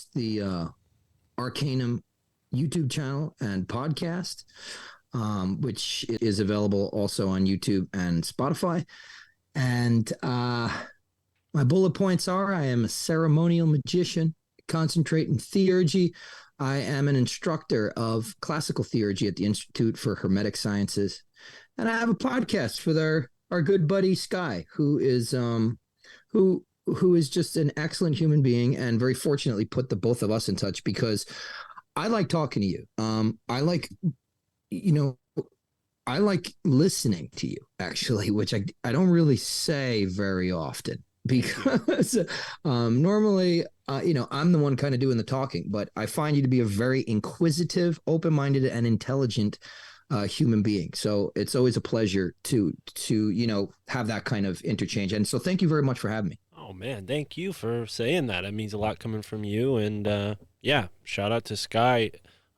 host the Arcanvm YouTube channel and podcast, which is available also on YouTube and Spotify. And my bullet points are: I am a ceremonial magician, concentrate in theurgy. I am an instructor of classical theurgy at the Institute for Hermetic Sciences. And I have a podcast with our good buddy Sky, who is just an excellent human being, and very fortunately put the both of us in touch, because I like talking to you. I like listening to you, actually, which I don't really say very often, because normally, I'm the one kind of doing the talking, but I find you to be a very inquisitive, open-minded, and intelligent human being. So it's always a pleasure to have that kind of interchange. And so thank you very much for having me. Oh man, thank you for saying that. It means a lot coming from you. And yeah, shout out to Sky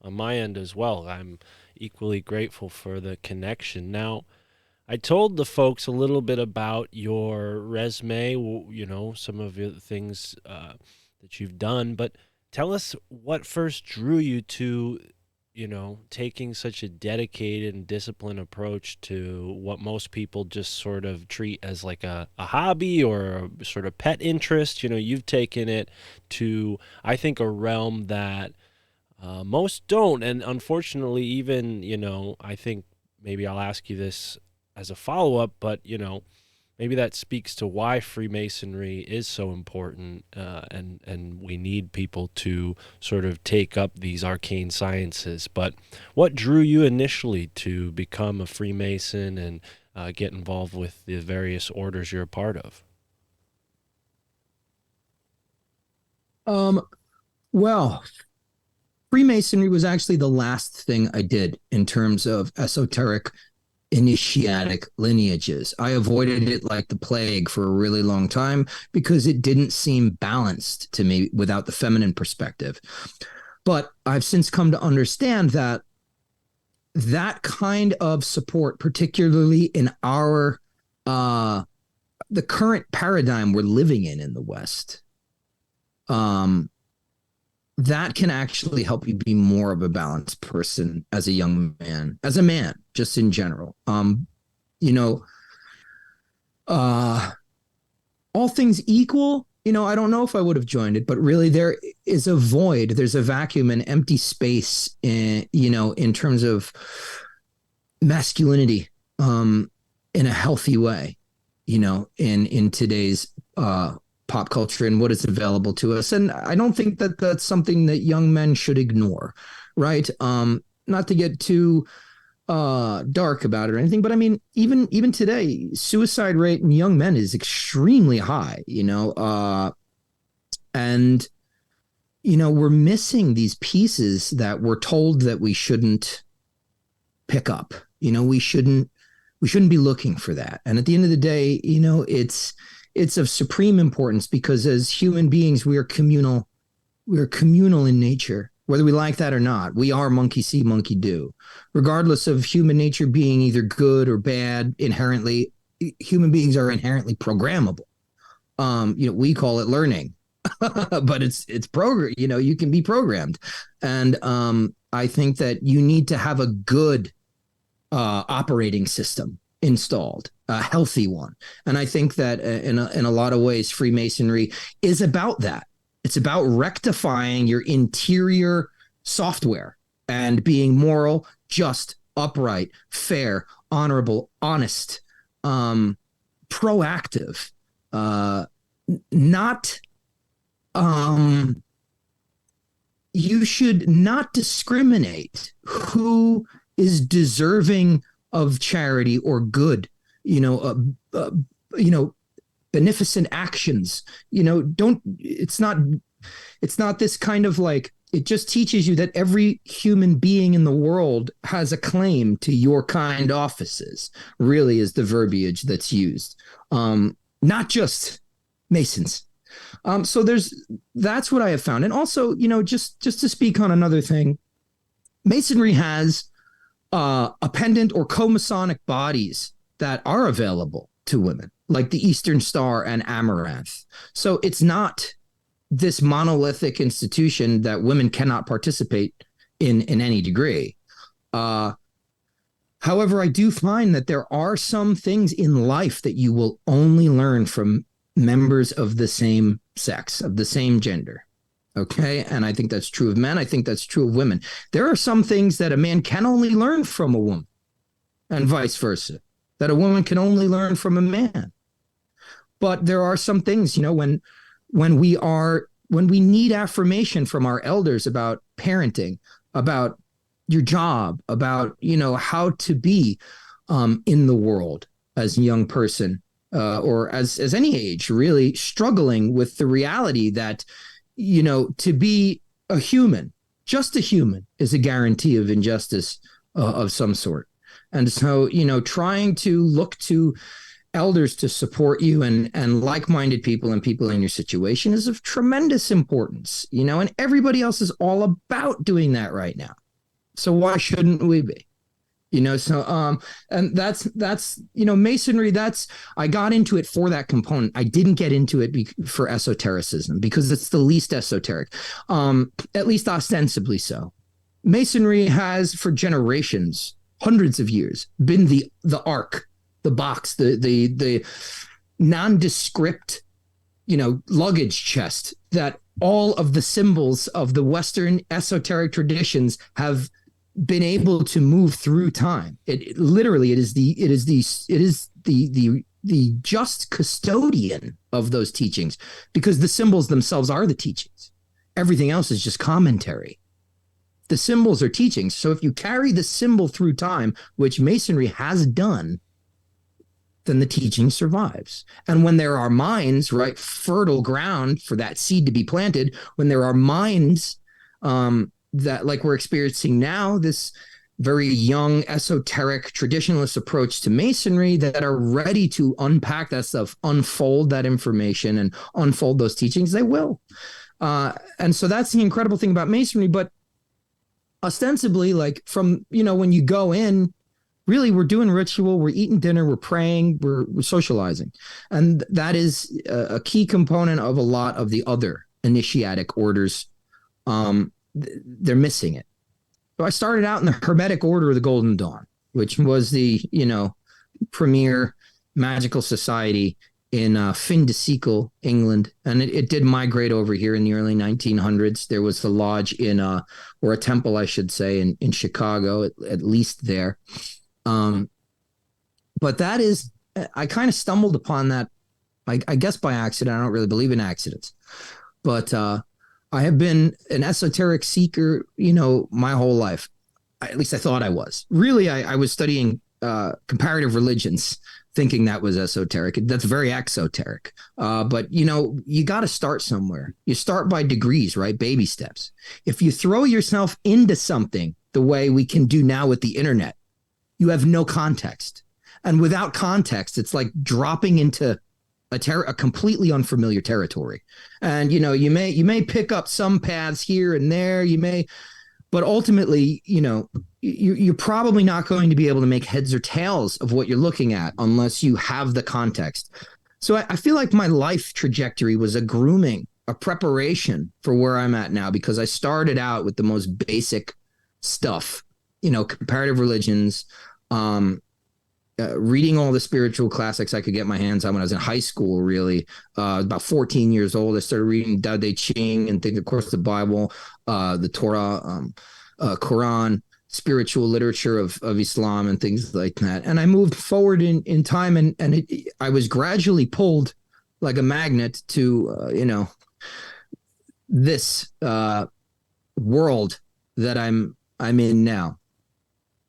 on my end as well. I'm equally grateful for the connection. Now, I told the folks a little bit about your resume, some of the things that you've done, but tell us what first drew you to taking such a dedicated and disciplined approach to what most people just sort of treat as like a hobby or a sort of pet interest. You've taken it to, I think, a realm that most don't. And unfortunately, even, I think maybe I'll ask you this as a follow-up, but, maybe that speaks to why Freemasonry is so important, and we need people to sort of take up these arcane sciences. But what drew you initially to become a Freemason and get involved with the various orders you're a part of? Well, Freemasonry was actually the last thing I did in terms of esoteric initiatic lineages. I avoided it like the plague for a really long time because it didn't seem balanced to me without the feminine perspective. But I've since come to understand that that kind of support, particularly in our the current paradigm we're living in the West, that can actually help you be more of a balanced person as a young man, as a man, just in general. All things equal, I don't know if I would have joined it, but really there is a void, there's a vacuum, an empty space in terms of masculinity, in a healthy way, in today's pop culture and what is available to us. And I don't think that that's something that young men should ignore, right? Not to get too dark about it or anything, but I mean, even today, suicide rate in young men is extremely high, and we're missing these pieces that we're told that we shouldn't pick up. We shouldn't be looking for that. And at the end of the day, it's of supreme importance, because as human beings, we are communal in nature, whether we like that or not. We are monkey see, monkey do. Regardless of human nature being either good or bad, inherently, human beings are inherently programmable. We call it learning, but it's program. You can be programmed, and I think that you need to have a good operating system installed, a healthy one. And I think that in a lot of ways, Freemasonry is about that. It's about rectifying your interior software and being moral, just, upright, fair, honorable, honest, proactive, not you should not discriminate who is deserving of charity or good, beneficent actions. It's not this kind of like, it just teaches you that every human being in the world has a claim to your kind offices, really, is the verbiage that's used. Not just Masons. So that's what I have found. And also, just to speak on another thing, Masonry has appendant or co-Masonic bodies that are available to women, like the Eastern Star and Amaranth. So it's not this monolithic institution that women cannot participate in any degree. However, I do find that there are some things in life that you will only learn from members of the same sex, of the same gender. Okay. And I think that's true of men. I think that's true of women. There are some things that a man can only learn from a woman, and vice versa, that a woman can only learn from a man. But there are some things, when we need affirmation from our elders about parenting, about your job, about, how to be in the world as a young person, or as any age, really struggling with the reality that, to be a human, just a human, is a guarantee of injustice of some sort. And so, trying to look to elders to support you and like-minded people and people in your situation is of tremendous importance, and everybody else is all about doing that right now. So why shouldn't we be? And that's Masonry, I got into it for that component. I didn't get into it for esotericism because it's the least esoteric, at least ostensibly so. Masonry has for generations, hundreds of years, been the ark, the box, the nondescript, luggage chest that all of the symbols of the Western esoteric traditions have been able to move through time. It literally, it is the just custodian of those teachings, because the symbols themselves are the teachings. Everything else is just commentary. The symbols are teachings. So if you carry the symbol through time, which Masonry has done, then the teaching survives. And when there are minds, right, fertile ground for that seed to be planted, when there are minds that, like we're experiencing now, this very young, esoteric, traditionalist approach to Masonry, that are ready to unpack that stuff, unfold that information, and unfold those teachings, they will. And so that's the incredible thing about Masonry. But ostensibly, like from, when you go in, really, we're doing ritual, we're eating dinner, we're praying, we're socializing. And that is a key component of a lot of the other initiatic orders. They're missing it. So I started out in the Hermetic Order of the Golden Dawn, which was the, premier magical society in fin de siècle, England. And it did migrate over here in the early 1900s. There was a lodge or a temple, I should say, in Chicago, at least there. But that is, I kind of stumbled upon that, I guess by accident. I don't really believe in accidents, but I have been an esoteric seeker, my whole life. At least I thought I was. Really, I was studying comparative religions, thinking that was esoteric. That's very exoteric. But, you got to start somewhere. You start by degrees, right? Baby steps. If you throw yourself into something the way we can do now with the internet, you have no context. And without context, it's like dropping into a completely unfamiliar territory. And, you may pick up some paths here and there, but ultimately, you're probably not going to be able to make heads or tails of what you're looking at unless you have the context. So I feel like my life trajectory was a grooming, a preparation for where I'm at now, because I started out with the most basic stuff, comparative religions, reading all the spiritual classics I could get my hands on when I was in high school, really. About 14 years old, I started reading Tao Te Ching and things, of course, the Bible, the Torah, Quran, spiritual literature of Islam and things like that. And I moved forward in time, and I was gradually pulled like a magnet to, this world that I'm in now.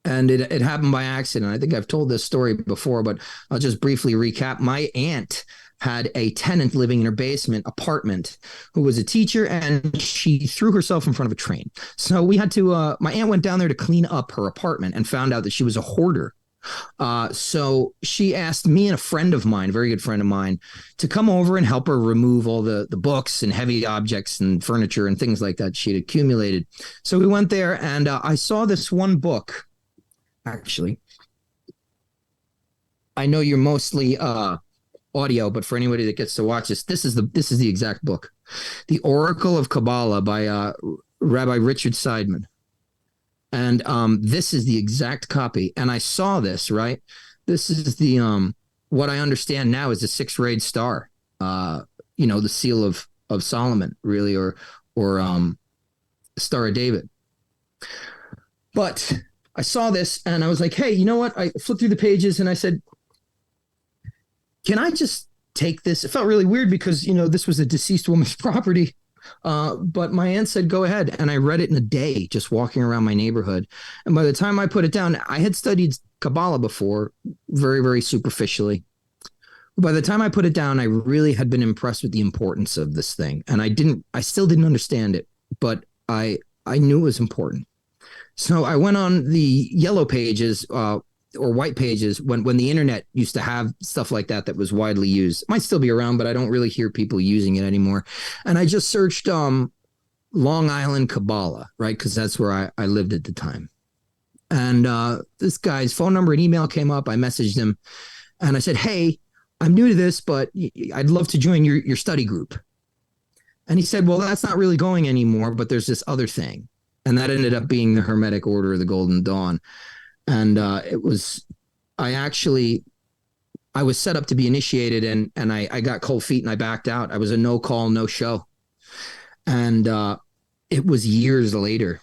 And it happened by accident. I think I've told this story before, but I'll just briefly recap. My aunt had a tenant living in her basement apartment who was a teacher, and she threw herself in front of a train. So we had to, my aunt went down there to clean up her apartment and found out that she was a hoarder. So she asked me and a friend of mine, a very good friend of mine, to come over and help her remove all the books and heavy objects and furniture and things like that she'd accumulated. So we went there, and I saw this one book. Actually, I know you're mostly audio, but for anybody that gets to watch this, this is the exact book, The Oracle of Kabbalah by Rabbi Richard Seidman. And this is the exact copy. And I saw this, right? This is the what I understand now is a 6-rayed star. The seal of Solomon, really, or Star of David. But I saw this and I was like, hey, you know what? I flipped through the pages and I said, can I just take this? It felt really weird because, this was a deceased woman's property. But my aunt said, go ahead. And I read it in a day, just walking around my neighborhood. And by the time I put it down, I had studied Kabbalah before, very, very superficially. By the time I put it down, I really had been impressed with the importance of this thing. And I still didn't understand it, but I knew it was important. So I went on the yellow pages, or white pages when the internet used to have stuff like that was widely used. It might still be around, but I don't really hear people using it anymore. And I just searched Long Island Kabbalah, right? Because that's where I lived at the time. And this guy's phone number and email came up. I messaged him and I said, hey, I'm new to this, but I'd love to join your study group. And he said, well, that's not really going anymore, but there's this other thing. And that ended up being the Hermetic Order of the Golden Dawn. And I was set up to be initiated, and I got cold feet and I backed out. I was a no call, no show. And it was years later,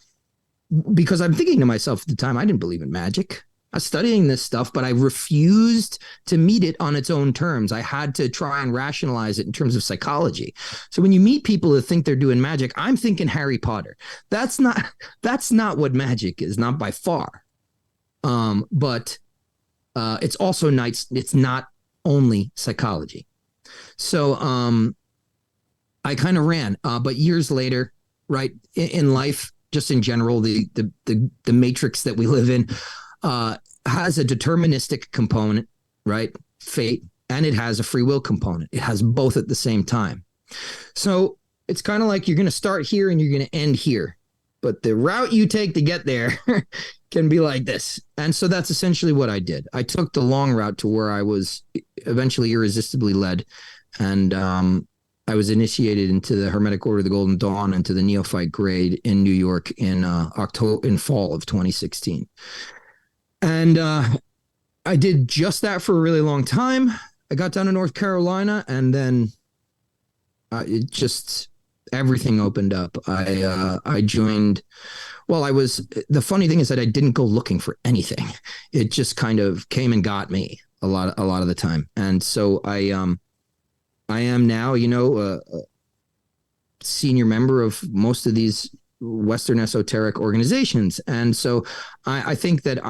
because I'm thinking to myself at the time, I didn't believe in magic. I was studying this stuff, but I refused to meet it on its own terms. I had to try and rationalize it in terms of psychology. So when you meet people that think they're doing magic, I'm thinking Harry Potter. That's not what magic is, not by far. But it's also nice. It's not only psychology. So I kind of ran, but years later, right, in life, just in general, the matrix that we live in has a deterministic component, right? Fate, and it has a free will component. It has both at the same time. So it's kind of like you're going to start here and you're going to end here. But the route you take to get there can be like this. And so that's essentially what I did. I took the long route to where I was eventually irresistibly led. And I was initiated into the Hermetic Order of the Golden Dawn and to the Neophyte grade in New York in fall of 2016. And I did just that for a really long time. I got down to North Carolina, and then it just everything opened up. I joined. Well, the funny thing is that I didn't go looking for anything. It just kind of came and got me a lot of the time. And so I am now, a senior member of most of these Western esoteric organizations. And so I think that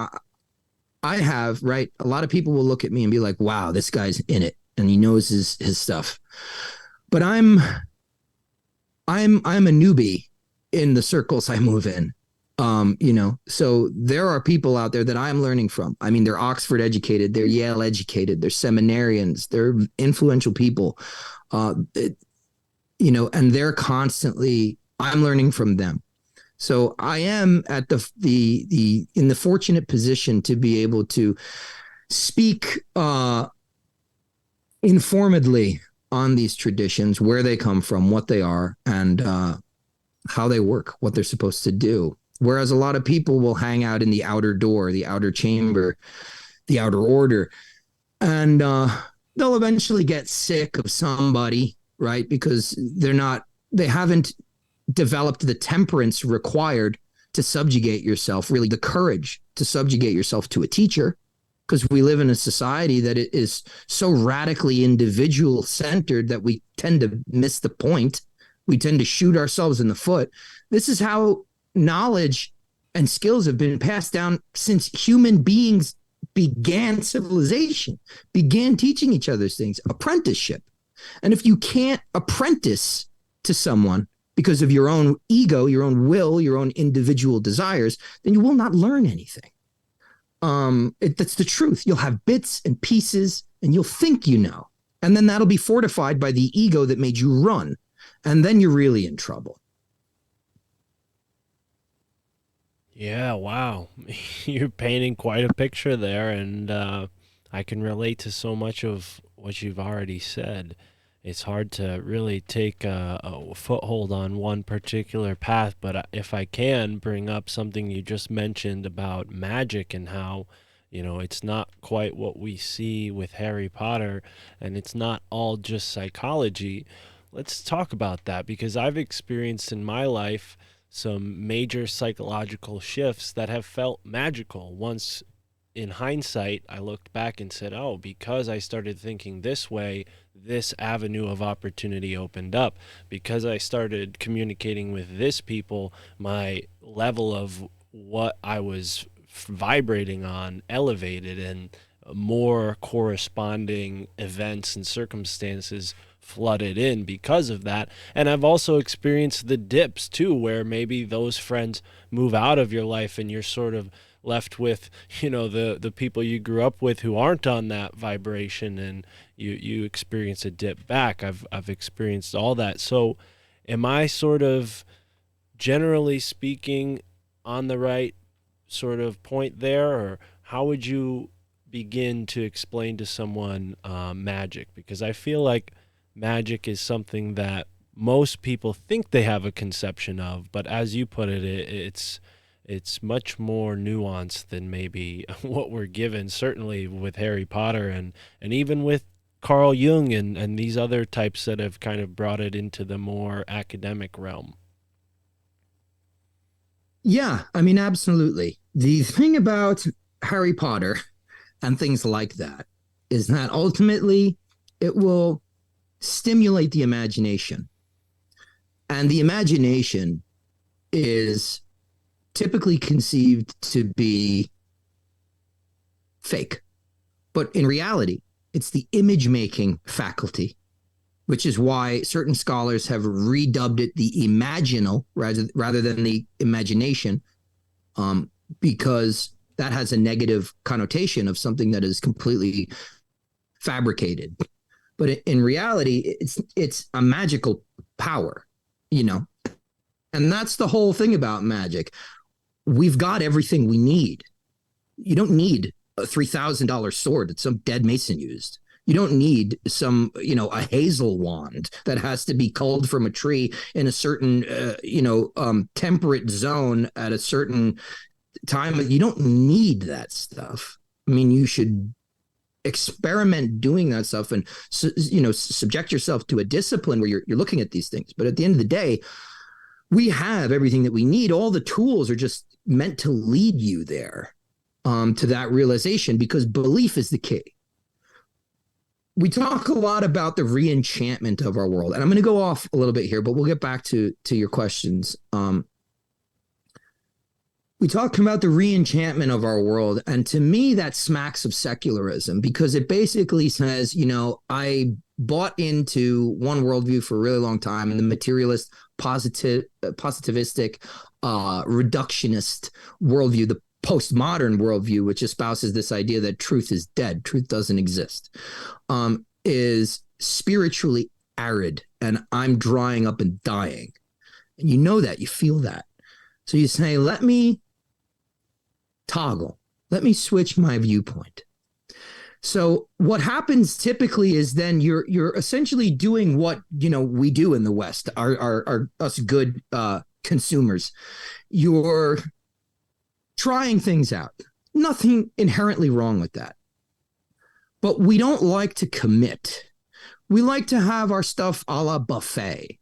I have, right, a lot of people will look at me and be like, wow, this guy's in it and he knows his stuff. But I'm a newbie in the circles I move in. So there are people out there that I'm learning from. I mean, they're Oxford educated, they're Yale educated, they're seminarians, they're influential people, and they're constantly, I'm learning from them. So I am at in the fortunate position to be able to speak informedly on these traditions, where they come from, what they are, and how they work, what they're supposed to do. Whereas a lot of people will hang out in the outer door, the outer chamber, the outer order, and they'll eventually get sick of somebody, right? Because they haven't developed the temperance required to subjugate yourself, really the courage to subjugate yourself to a teacher, because we live in a society that is so radically individual centered that we tend to miss the point. We tend to shoot ourselves in the foot. This is how knowledge and skills have been passed down since human beings began civilization, began teaching each other things, apprenticeship. And if you can't apprentice to someone because of your own ego, your own will, your own individual desires, then you will not learn anything. That's the truth. You'll have bits and pieces and you'll think you know. And then that'll be fortified by the ego that made you run. And then you're really in trouble. Yeah, wow. You're painting quite a picture there, and I can relate to so much of what you've already said. It's hard to really take a foothold on one particular path, but if I can bring up something you just mentioned about magic and how, it's not quite what we see with Harry Potter, and it's not all just psychology. Let's talk about that, because I've experienced in my life some major psychological shifts that have felt magical. Once in hindsight, I looked back and said, oh, because I started thinking this way, this avenue of opportunity opened up. Because I started communicating with this people, my level of what I was vibrating on elevated, and more corresponding events and circumstances flooded in because of that. And I've also experienced the dips too, where maybe those friends move out of your life and you're sort of left with, the people you grew up with who aren't on that vibration, and you experience a dip back. I've experienced all that. So am I sort of, generally speaking, on the right sort of point there, or how would you begin to explain to someone magic? Because I feel like magic is something that most people think they have a conception of, but as you put it, it's much more nuanced than maybe what we're given, certainly with Harry Potter and even with Carl Jung and these other types that have kind of brought it into the more academic realm. Yeah, I mean, absolutely. The thing about Harry Potter and things like that is that ultimately it will stimulate the imagination. And the imagination is typically conceived to be fake. But in reality, it's the image making faculty, which is why certain scholars have redubbed it the imaginal rather than the imagination, because that has a negative connotation of something that is completely fabricated. But in reality, it's a magical power, and that's the whole thing about magic. We've got everything we need. You don't need a $3,000 sword that some dead mason used. You don't need a hazel wand that has to be culled from a tree in a certain, temperate zone at a certain time. You don't need that stuff. I mean, you should experiment doing that stuff and, subject yourself to a discipline where you're looking at these things. But at the end of the day, we have everything that we need. All the tools are just meant to lead you there, to that realization, because belief is the key. We talk a lot about the re-enchantment of our world, and I'm going to go off a little bit here, but we'll get back to your questions. We talk about the re-enchantment of our world, and to me, that smacks of secularism, because it basically says, I bought into one worldview for a really long time, and the materialist, positivistic, reductionist worldview, the postmodern worldview, which espouses this idea that truth is dead, truth doesn't exist, is spiritually arid, and I'm drying up and dying. And you feel that. So you say, let me toggle, let me switch my viewpoint. So what happens typically is then you're essentially doing what we do in the West, our us good consumers. You're trying things out. Nothing inherently wrong with that. But we don't like to commit. We like to have our stuff a la buffet.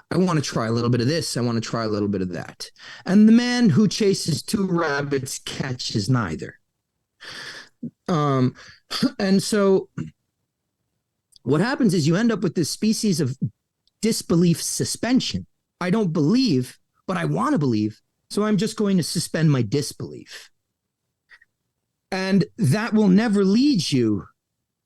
I want to try a little bit of this. I want to try a little bit of that. And the man who chases two rabbits catches neither. And so what happens is you end up with this species of disbelief suspension. I don't believe, but I want to believe. So I'm just going to suspend my disbelief. And that will never lead you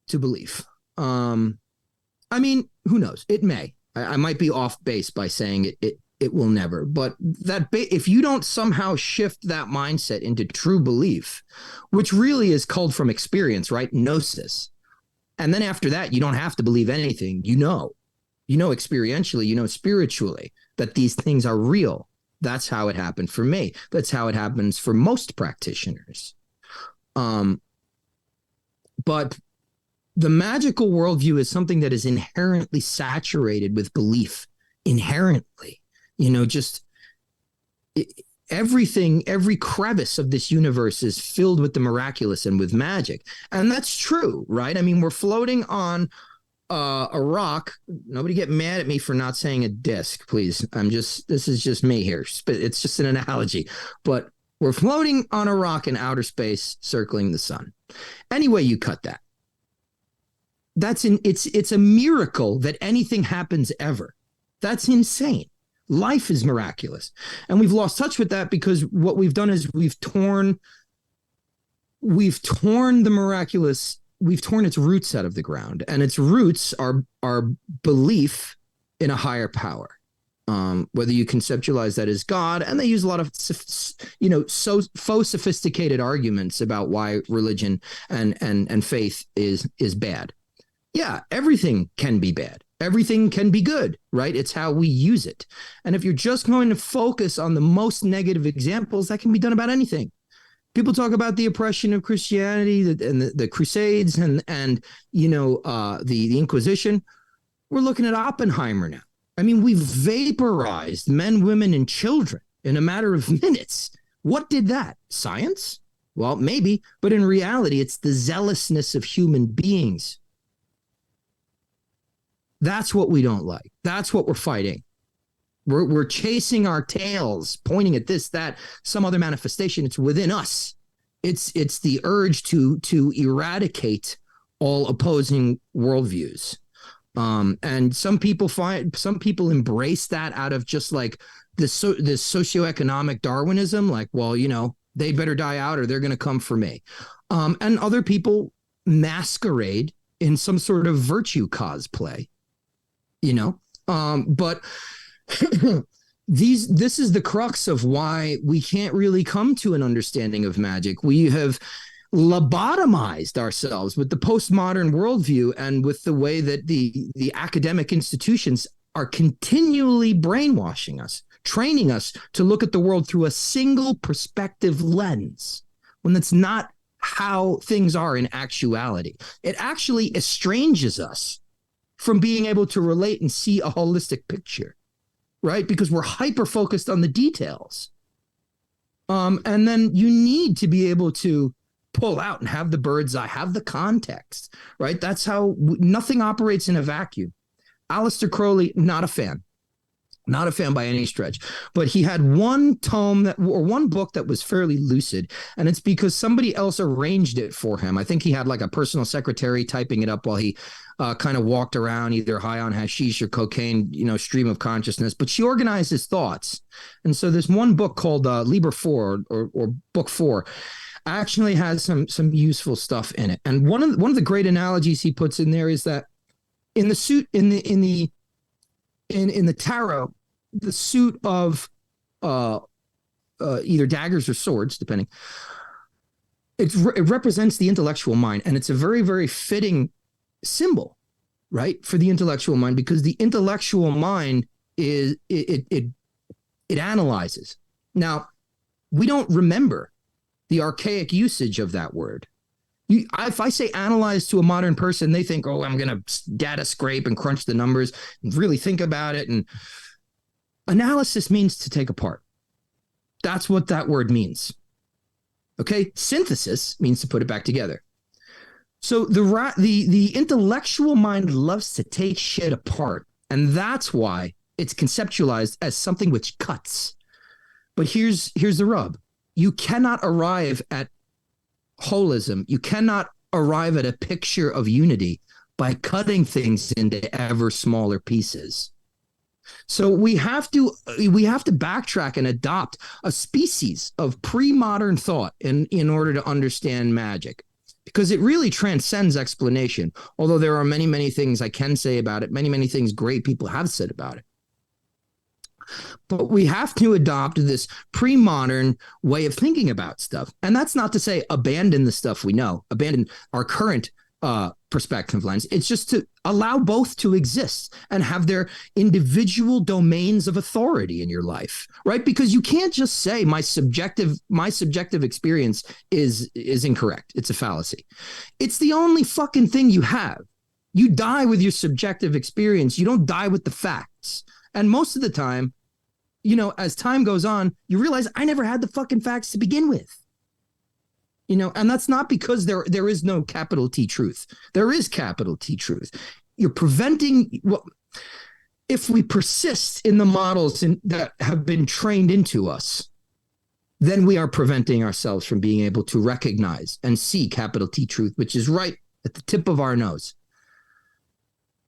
to belief. I mean, who knows? It may. I might be off base by saying it will never. But if you don't somehow shift that mindset into true belief, which really is culled from experience, right? Gnosis. And then after that, you don't have to believe anything. You know experientially, spiritually that these things are real. That's how it happened for me. That's how it happens for most practitioners. But The magical worldview is something that is inherently saturated with belief, inherently, just everything, every crevice of this universe is filled with the miraculous and with magic. And that's true, right? I mean, we're floating on a rock. Nobody get mad at me for not saying a disc, please. This is just me here. It's just an analogy. But we're floating on a rock in outer space circling the sun. Any way you cut that. It's a miracle that anything happens ever. That's insane. Life is miraculous. And we've lost touch with that because what we've done is we've torn the miraculous, we've torn its roots out of the ground. And its roots are belief in a higher power. Whether you conceptualize that as God, and they use a lot of, faux sophisticated arguments about why religion and faith is bad. Yeah, everything can be bad. Everything can be good, right? It's how we use it. And if you're just going to focus on the most negative examples, that can be done about anything. People talk about the oppression of Christianity and the Crusades and the Inquisition. We're looking at Oppenheimer now. I mean, we've vaporized men, women, and children in a matter of minutes. What did that? Science? Well, maybe, but in reality, it's the zealousness of human beings. That's what we don't like. That's what we're fighting. We're chasing our tails, pointing at this, that, some other manifestation. It's within us. It's the urge to eradicate all opposing worldviews. And some people embrace that out of just like this socioeconomic Darwinism, like, well, they better die out or they're going to come for me. And other people masquerade in some sort of virtue cosplay. But this is the crux of why we can't really come to an understanding of magic. We have lobotomized ourselves with the postmodern worldview and with the way that the academic institutions are continually brainwashing us, training us to look at the world through a single perspective lens, when that's not how things are in actuality. It actually estranges us from being able to relate and see a holistic picture, right? Because we're hyper-focused on the details. And then you need to be able to pull out and have the bird's eye, have the context, right? That's how nothing operates in a vacuum. Aleister Crowley, not a fan by any stretch, but he had one book that was fairly lucid, and it's because somebody else arranged it for him. I think he had like a personal secretary typing it up while he kind of walked around either high on hashish or cocaine, stream of consciousness, but she organized his thoughts. And so this one book called Liber 4 or Book 4 actually has some useful stuff in it. And one of the great analogies he puts in there is that in the tarot, the suit of either daggers or swords, depending, it represents the intellectual mind, and it's a very, very fitting symbol, right, for the intellectual mind, because the intellectual mind is it analyzes. Now, we don't remember the archaic usage of that word. If I say analyze to a modern person, they think, oh, I'm going to data scrape and crunch the numbers and really think about it. And analysis means to take apart. That's what that word means. Okay. Synthesis means to put it back together. So the intellectual mind loves to take shit apart. And that's why it's conceptualized as something which cuts. But here's the rub. You cannot arrive at holism. You cannot arrive at a picture of unity by cutting things into ever smaller pieces. So we have to backtrack and adopt a species of pre-modern thought in order to understand magic, because it really transcends explanation. Although there are many, many things I can say about it, many, many things great people have said about it. But we have to adopt this pre-modern way of thinking about stuff. And that's not to say abandon the stuff we know, abandon our current perspective lens. It's just to allow both to exist and have their individual domains of authority in your life, right? Because you can't just say my subjective experience is incorrect. It's a fallacy. It's the only fucking thing you have. You die with your subjective experience. You don't die with the facts. And most of the time, as time goes on, you realize I never had the fucking facts to begin with. And that's not because there is no capital T truth. There is capital T truth. You're preventing, well, if we persist in the models that have been trained into us, then we are preventing ourselves from being able to recognize and see capital T truth, which is right at the tip of our nose.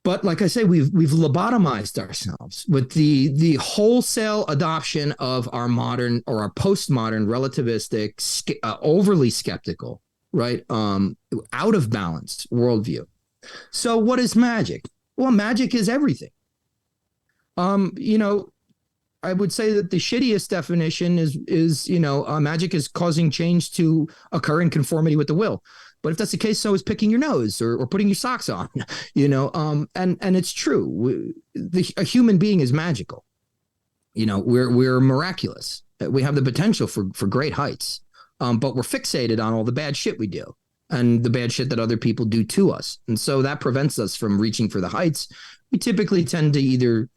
But like I say, we've lobotomized ourselves with the wholesale adoption of our modern or our postmodern relativistic, overly skeptical, right, out of balance worldview. So what is magic? Well, magic is everything. I would say that the shittiest definition is magic is causing change to occur in conformity with the will. But if that's the case, so is picking your nose or putting your socks on, and it's true. A human being is magical. We're miraculous. We have the potential for great heights, but we're fixated on all the bad shit we do and the bad shit that other people do to us. And so that prevents us from reaching for the heights. We typically tend to either,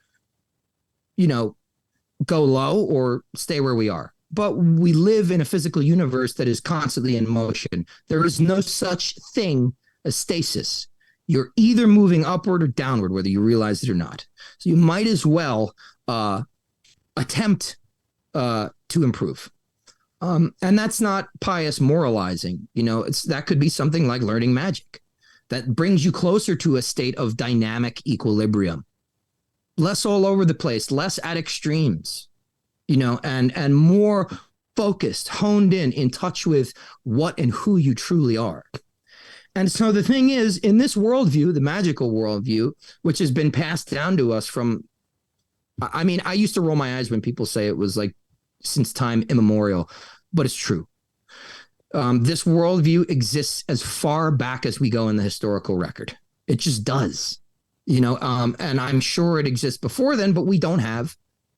go low or stay where we are. But we live in a physical universe that is constantly in motion. There is no such thing as stasis. You're either moving upward or downward, whether you realize it or not. So you might as well attempt to improve. And that's not pious moralizing. That could be something like learning magic that brings you closer to a state of dynamic equilibrium. Less all over the place, less at extremes. And more focused, honed in touch with what and who you truly are. And so the thing is, in this worldview, the magical worldview, which has been passed down to us I used to roll my eyes when people say it was like since time immemorial, but it's true. This worldview exists as far back as we go in the historical record. It just does, and I'm sure it exists before then, but we don't have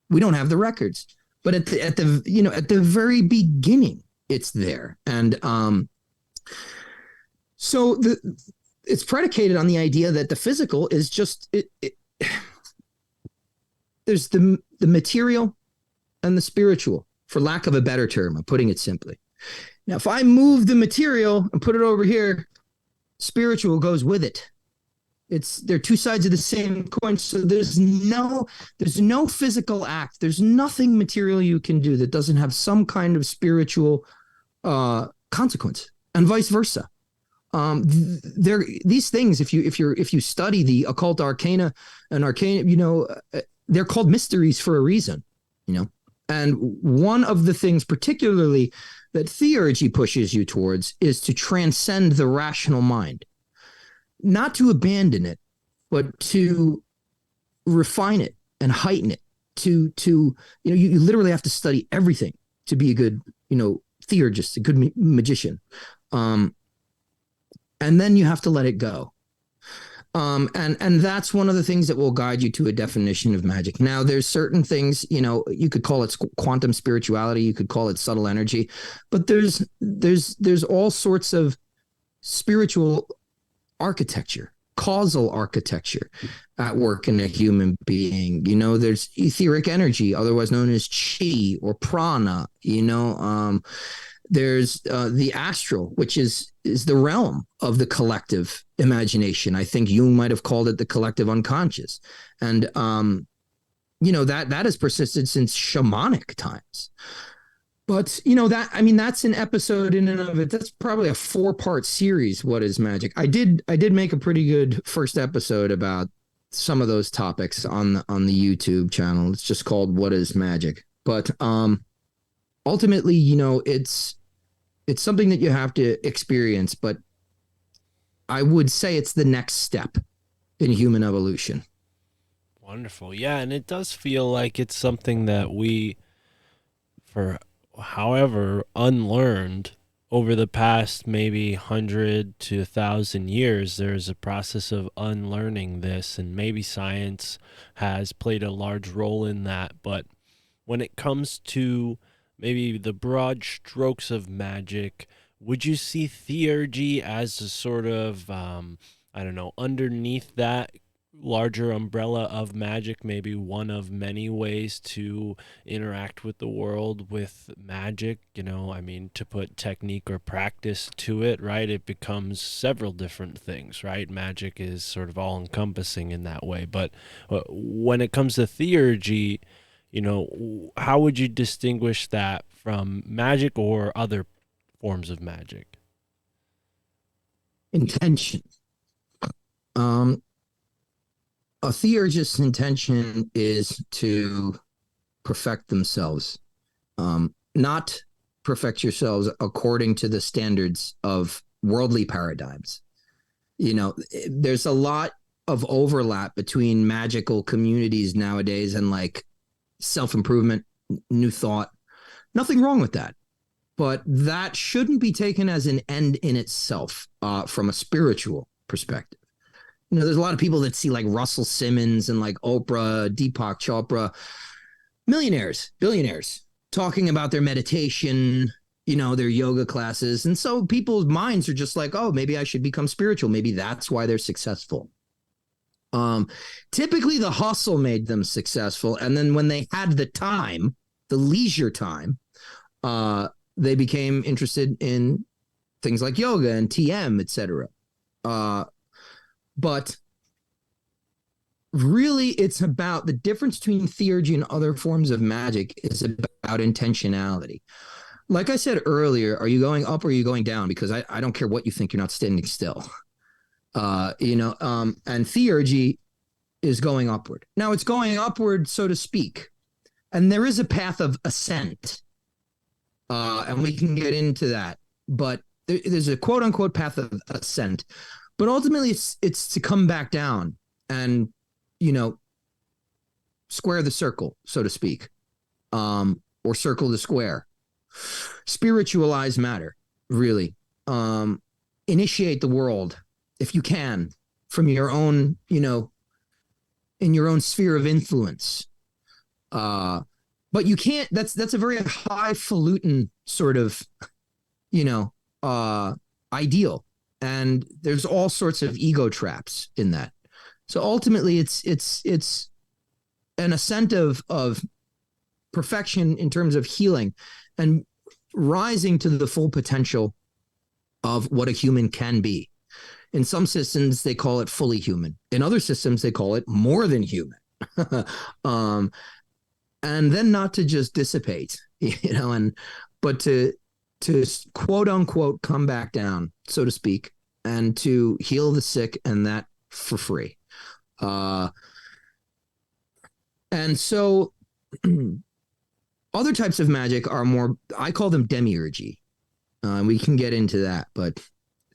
the records. But at the very beginning, it's there. And so it's predicated on the idea that the physical is just there's the material and the spiritual, for lack of a better term. I'm putting it simply. Now, if I move the material and put it over here, spiritual goes with it. They're two sides of the same coin. So there's no physical act. There's nothing material you can do that doesn't have some kind of spiritual consequence, and vice versa. These things, if you study the occult arcana and arcana, they're called mysteries for a reason, And one of the things particularly that theurgy pushes you towards is to transcend the rational mind. Not to abandon it, but to refine it and heighten it. You literally have to study everything to be a good, theurgist, a good magician. And then you have to let it go. And that's one of the things that will guide you to a definition of magic. Now, there's certain things, you could call it quantum spirituality, you could call it subtle energy, but there's all sorts of spiritual architecture, causal architecture at work in a human being. There's etheric energy, otherwise known as chi or prana. There's the astral, which is the realm of the collective imagination. I think Jung might have called it the collective unconscious. And, that has persisted since shamanic times. But, that's an episode in and of it. That's probably a 4-part series. What is magic? I did make a pretty good first episode about some of those topics on the YouTube channel. It's just called What is Magic? But ultimately, it's something that you have to experience. But I would say it's the next step in human evolution. Wonderful. Yeah, and it does feel like it's something that we, for however unlearned over the past maybe 100 to 1,000 years, there's a process of unlearning this, and maybe science has played a large role in that. But when it comes to maybe the broad strokes of magic, would you see theurgy as a sort of, I don't know, underneath that larger umbrella of magic, maybe one of many ways to interact with the world with magic? I mean, to put technique or practice to it, right? It becomes several different things, right? Magic is sort of all encompassing in that way. But when it comes to theurgy, how would you distinguish that from magic or other forms of magic? Intention. Um, a theurgist's intention is to perfect themselves, not perfect yourselves according to the standards of worldly paradigms. There's a lot of overlap between magical communities nowadays and like self-improvement, new thought. Nothing wrong with that. But that shouldn't be taken as an end in itself from a spiritual perspective. There's a lot of people that see like Russell Simmons and like Oprah, Deepak Chopra, millionaires, billionaires, talking about their meditation, their yoga classes. And so people's minds are just like, oh, maybe I should become spiritual. Maybe that's why they're successful. Typically the hustle made them successful. And then when they had the time, the leisure time, they became interested in things like yoga and TM, etc. But really, it's about the difference between theurgy and other forms of magic is about intentionality. Like I said earlier, are you going up or are you going down? Because I don't care what you think, you're not standing still. And theurgy is going upward. Now it's going upward, so to speak. And there is a path of ascent. And we can get into that. But there's a quote unquote path of ascent. But ultimately, it's to come back down and, square the circle, so to speak, or circle the square. Spiritualize matter, really. Initiate the world, if you can, from your own, in your own sphere of influence. But you can't, that's a very highfalutin sort of, ideal. And there's all sorts of ego traps in that. So ultimately, it's an ascent of perfection in terms of healing and rising to the full potential of what a human can be. In some systems, they call it fully human. In other systems, they call it more than human. And then not to just dissipate, but to quote unquote come back down, so to speak, and to heal the sick, and that for free. And so other types of magic are more, I call them demiurgy. We can get into that, but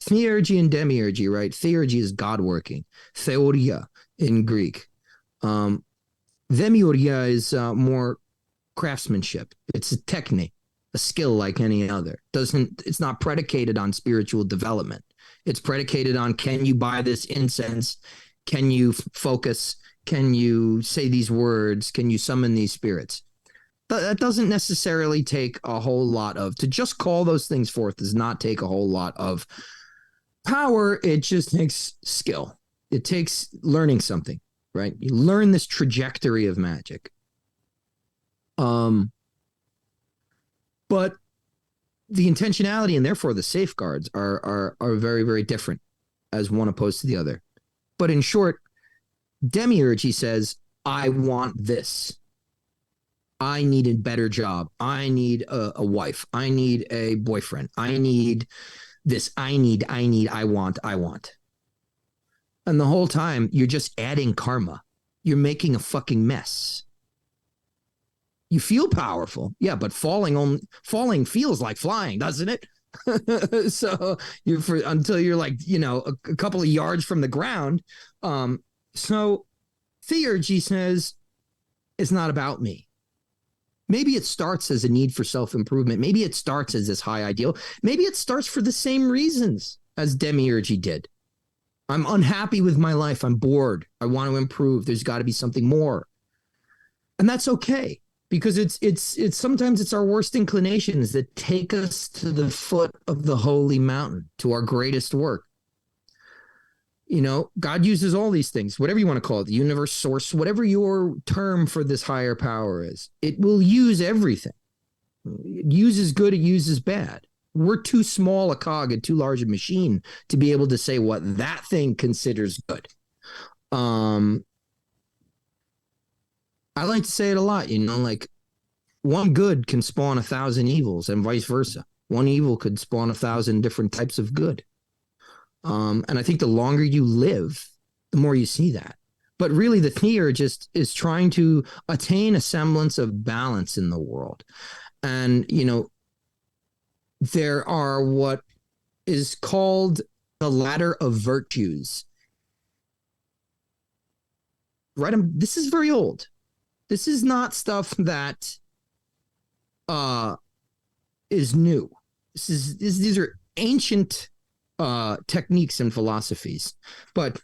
theurgy and demiurgy, right? Theurgy is God working. Theoria in Greek. Demiurgia is more craftsmanship. It's a technique, a skill like any other. It's not predicated on spiritual development. It's predicated on, can you buy this incense? Can you focus? Can you say these words? Can you summon these spirits? That doesn't necessarily take a whole lot to just call those things forth does not take a whole lot of power. It just takes skill. It takes learning something, right? You learn this trajectory of magic. But the intentionality and therefore the safeguards are very, very different as one opposed to the other. But in short, demiurgy says, I want this. I need a better job. I need a wife. I need a boyfriend. I need this. I want. And the whole time you're just adding karma. You're making a fucking mess. You feel powerful. Yeah, but falling feels like flying, doesn't it? So until you're like, a couple of yards from the ground. So theurgy says, it's not about me. Maybe it starts as a need for self-improvement. Maybe it starts as this high ideal. Maybe it starts for the same reasons as Demiurgy did. I'm unhappy with my life. I'm bored. I want to improve. There's got to be something more. And that's okay, because it's sometimes it's our worst inclinations that take us to the foot of the holy mountain, to our greatest work. God uses all these things, whatever you want to call it, the universe, source, whatever your term for this higher power is. It will use everything. It uses good, it uses bad. We're too small a cog and too large a machine to be able to say what that thing considers good. I like to say it a lot, like one good can spawn 1,000 evils and vice versa. One evil could spawn 1,000 different types of good. And I think the longer you live, the more you see that. But really, the Theurgist is trying to attain a semblance of balance in the world. And, there are what is called the ladder of virtues. Right? This is very old. This is not stuff that is new. These are ancient techniques and philosophies, but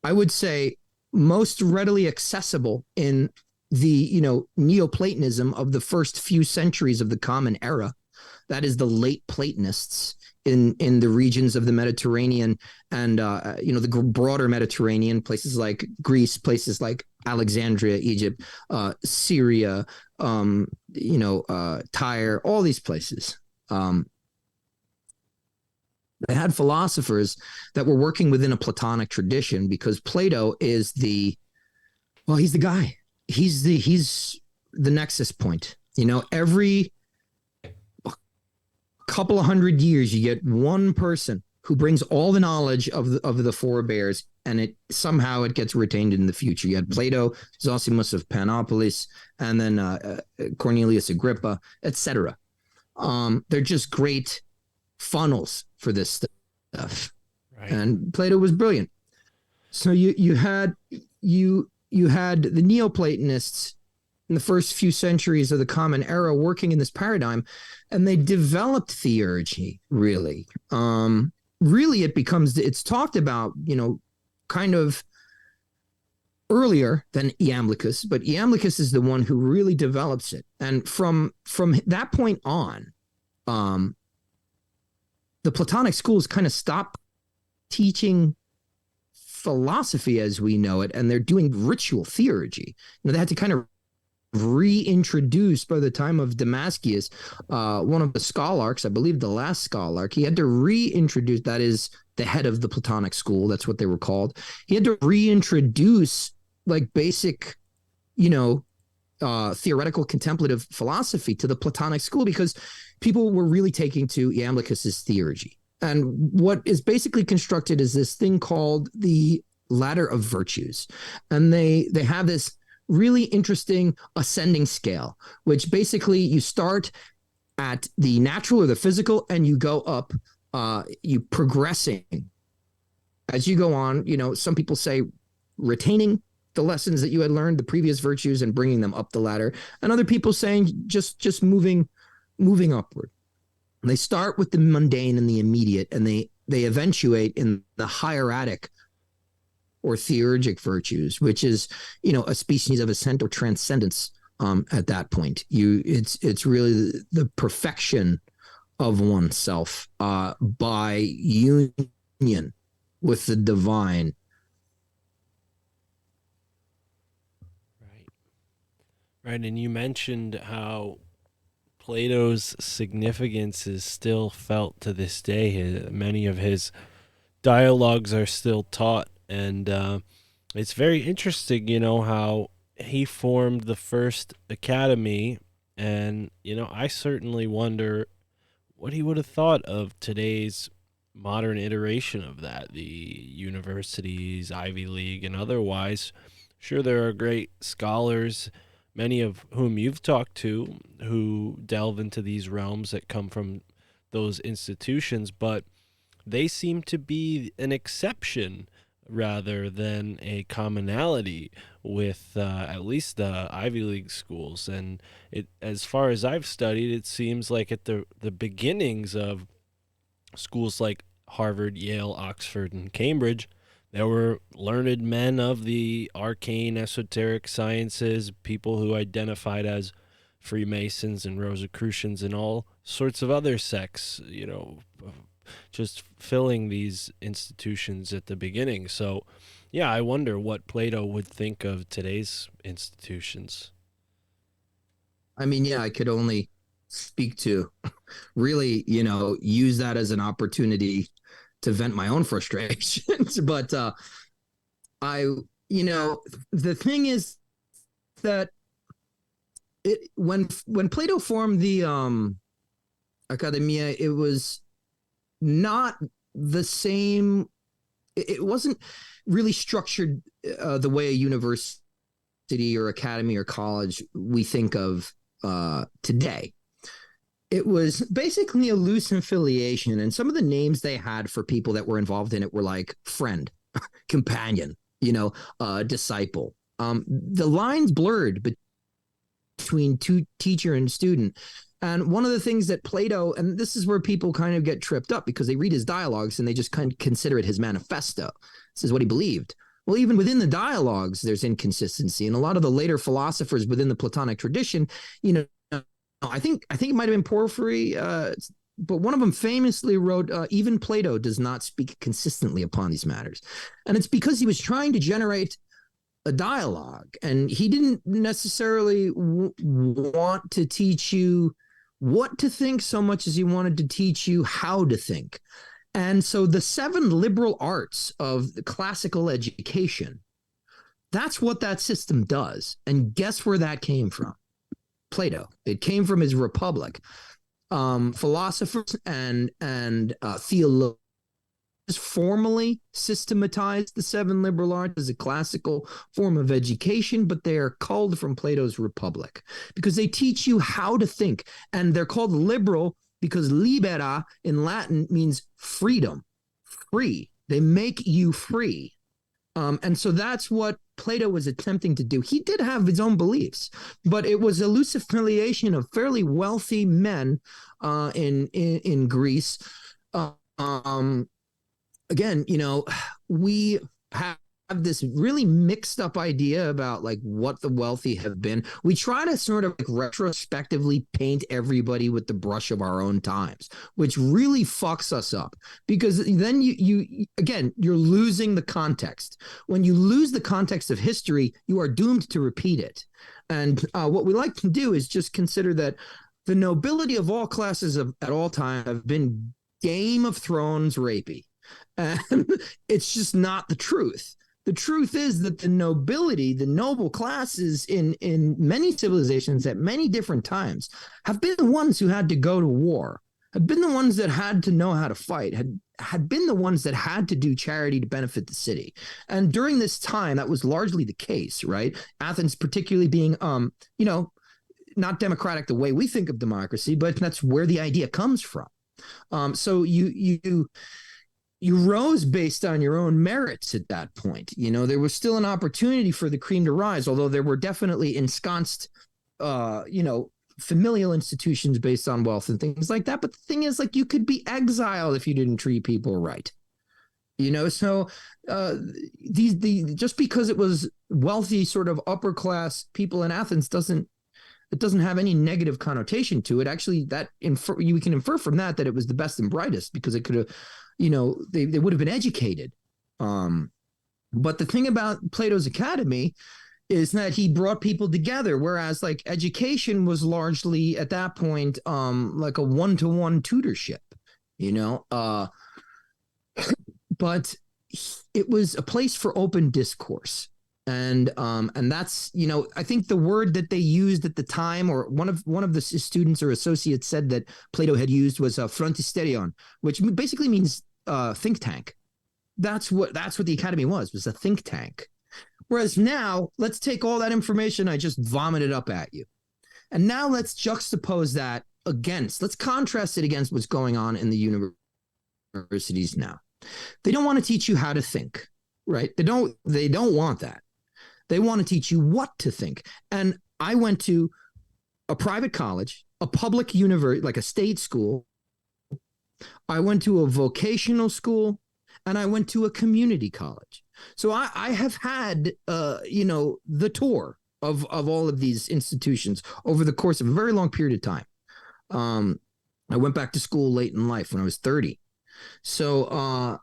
I would say most readily accessible in the Neoplatonism of the first few centuries of the Common Era. That is the late Platonists in the regions of the Mediterranean and the broader Mediterranean, places like Greece, places like Alexandria, Egypt, Syria, Tyre, all these places. They had philosophers that were working within a Platonic tradition, because Plato is he's the guy. He's the nexus point. Every couple of hundred years, you get one person who brings all the knowledge of the forebears, and it somehow gets retained in the future. You had Plato, Zosimus of Panopolis, and then Cornelius Agrippa, etc. They're just great funnels for this stuff. Right. And Plato was brilliant. So you had the Neoplatonists in the first few centuries of the Common Era working in this paradigm, and they developed theurgy, really. Really, it's talked about, kind of earlier than Iamblichus, but Iamblichus is the one who really develops it. And from that point on, the Platonic schools kind of stopped teaching philosophy as we know it, and they're doing ritual theurgy. They had to kind of reintroduce, by the time of Damascus, one of the scholarchs, I believe the last scholarch, he had to reintroduce, that is the head of the Platonic school, that's what they were called. He had to reintroduce like basic, theoretical contemplative philosophy to the Platonic school, because people were really taking to Iamblichus's theurgy. And what is basically constructed is this thing called the ladder of virtues. And they have this really interesting ascending scale, which basically you start at the natural or the physical, and you go up, you progressing as you go on. Some people say retaining the lessons that you had learned, the previous virtues, and bringing them up the ladder. And other people saying just moving upward. And they start with the mundane and the immediate, and they eventuate in the hieratic or theurgic virtues, which is, a species of ascent or transcendence. At that point, it's really the perfection of oneself by union with the divine. Right. And you mentioned how Plato's significance is still felt to this day. Many of his dialogues are still taught, and it's very interesting, how he formed the first academy, and, I certainly wonder what he would have thought of today's modern iteration of that, the universities, Ivy League, and otherwise. Sure, there are great scholars, many of whom you've talked to, who delve into these realms that come from those institutions, but they seem to be an exception rather than a commonality with at least the Ivy League schools. And it, as far as I've studied, it seems like at the beginnings of schools like Harvard, Yale, Oxford, and Cambridge, there were learned men of the arcane esoteric sciences, people who identified as Freemasons and Rosicrucians and all sorts of other sects, just filling these institutions at the beginning. So, yeah, I wonder what Plato would think of today's institutions. I mean, yeah, I could only speak to really, use that as an opportunity to vent my own frustrations. But I, the thing is that when Plato formed the Academia, it was not the same. It wasn't really structured the way a university or academy or college we think of today. It was basically a loose affiliation, and some of the names they had for people that were involved in it were like friend, companion, disciple. The lines blurred between teacher and student. And one of the things that Plato, and this is where people kind of get tripped up because they read his dialogues and they just kind of consider it his manifesto. This is what he believed. Well, even within the dialogues, there's inconsistency. And a lot of the later philosophers within the Platonic tradition, I think it might have been Porphyry, but one of them famously wrote, even Plato does not speak consistently upon these matters. And it's because he was trying to generate a dialogue, and he didn't necessarily want to teach you what to think so much as he wanted to teach you how to think. And so the 7 liberal arts of the classical education, that's what that system does. And guess where that came from? Plato. It came from his Republic. Philosophers and theologians formally systematized the 7 liberal arts as a classical form of education, but they are culled from Plato's Republic because they teach you how to think. And they're called liberal because libera in Latin means freedom, free. They make you free. And so that's what Plato was attempting to do. He did have his own beliefs, but it was a loose affiliation of fairly wealthy men in Greece. Again, we have this really mixed up idea about like what the wealthy have been. We try to sort of like retrospectively paint everybody with the brush of our own times, which really fucks us up because then you're losing the context. When you lose the context of history, you are doomed to repeat it. And what we like to do is just consider that the nobility of all classes at all time have been Game of Thrones rapey. And it's just not the truth. The truth is that the nobility, the noble classes in many civilizations at many different times have been the ones who had to go to war, have been the ones that had to know how to fight, had been the ones that had to do charity to benefit the city. And during this time, that was largely the case, right? Athens particularly being, not democratic the way we think of democracy, but that's where the idea comes from. So you rose based on your own merits at that point. There was still an opportunity for the cream to rise, although there were definitely ensconced, familial institutions based on wealth and things like that. But the thing is, like, you could be exiled if you didn't treat people right. So just because it was wealthy, sort of upper class people in Athens doesn't have any negative connotation to it. Actually, we can infer from that it was the best and brightest because it could have, they would have been educated. But the thing about Plato's Academy is that he brought people together, whereas like education was largely at that point like a one-to-one tutorship, but it was a place for open discourse. And that's, I think the word that they used at the time, or one of the students or associates said that Plato had used was frontisterion, which basically means think tank. That's what the Academy was a think tank. Whereas now, let's take all that information I just vomited up at you, and now let's juxtapose that let's contrast it against what's going on in the universities now. They don't want to teach you how to think. right? They don't want that. They want to teach you what to think. And I went to a private college, a public university, like a state school. I went to a vocational school, and I went to a community college. So I have had, the tour of all of these institutions over the course of a very long period of time. Um, I went back to school late in life when I was 30. So,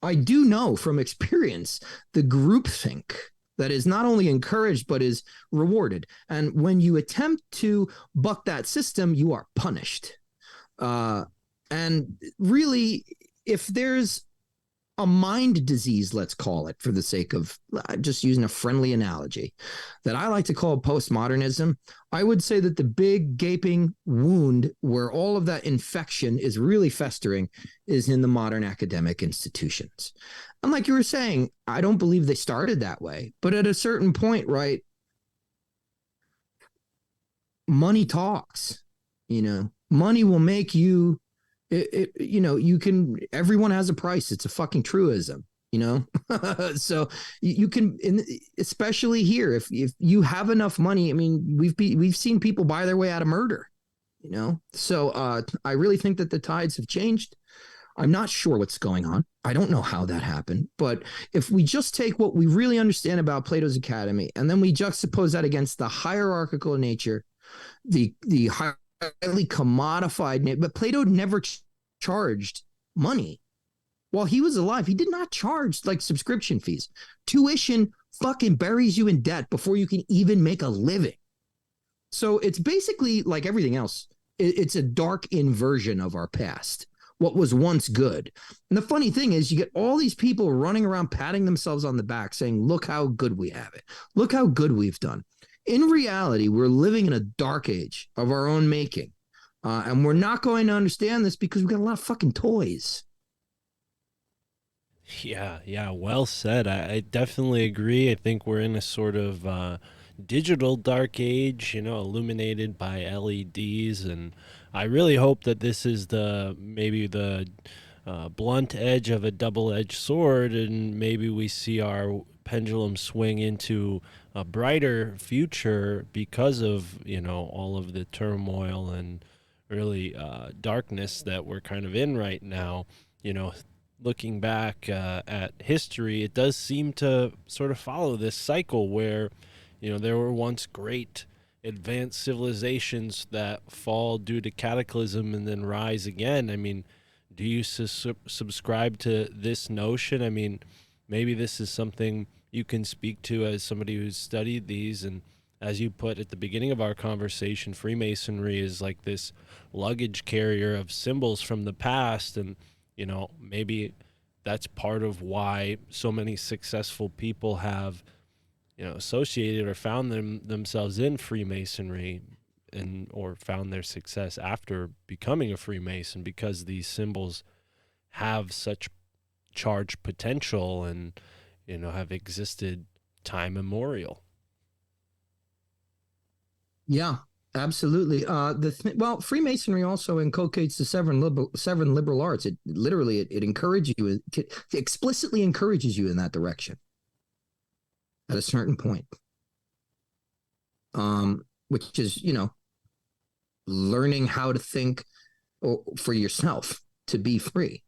I do know from experience the groupthink that is not only encouraged but is rewarded. And when you attempt to buck that system, you are punished. And really, if there's a mind disease, let's call it, for the sake of just using a friendly analogy, that I like to call postmodernism, I would say that the big gaping wound where all of that infection is really festering is in the modern academic institutions. And like you were saying, I don't believe they started that way, but at a certain point, right, money talks, money will make you you can, everyone has a price. It's a fucking truism, so you can, especially here, if you have enough money. I mean, we've seen people buy their way out of murder, so I really think that the tides have changed. I'm not sure what's going on. I don't know how that happened, but if we just take what we really understand about Plato's Academy and then we juxtapose that against the hierarchical nature, the highly commodified, but Plato never charged money while he was alive. He did not charge like subscription fees. Tuition fucking buries you in debt before you can even make a living. So it's basically like everything else. It's a dark inversion of our past, what was once good. And the funny thing is, you get all these people running around patting themselves on the back saying, look how good we have it. Look how good we've done. In reality, we're living in a dark age of our own making. And we're not going to understand this because we've got a lot of fucking toys. Yeah, well said. I definitely agree. I think we're in a sort of digital dark age, illuminated by LEDs. And I really hope that this is maybe the blunt edge of a double-edged sword, and maybe we see our pendulum swing into a brighter future because of all of the turmoil and really darkness that we're kind of in right now. Looking back at history, it does seem to sort of follow this cycle where there were once great advanced civilizations that fall due to cataclysm and then rise again. I mean, do you subscribe to this notion? I mean, maybe this is something you can speak to as somebody who's studied these. And as you put at the beginning of our conversation, Freemasonry is like this luggage carrier of symbols from the past. And, maybe that's part of why so many successful people have, associated or found themselves in Freemasonry or found their success after becoming a Freemason, because these symbols have such charged potential and have existed time immemorial. Yeah, absolutely. Freemasonry also inculcates the seven liberal arts. It literally it encourages you, it explicitly encourages you in that direction at a certain point. Which is learning how to think for yourself to be free.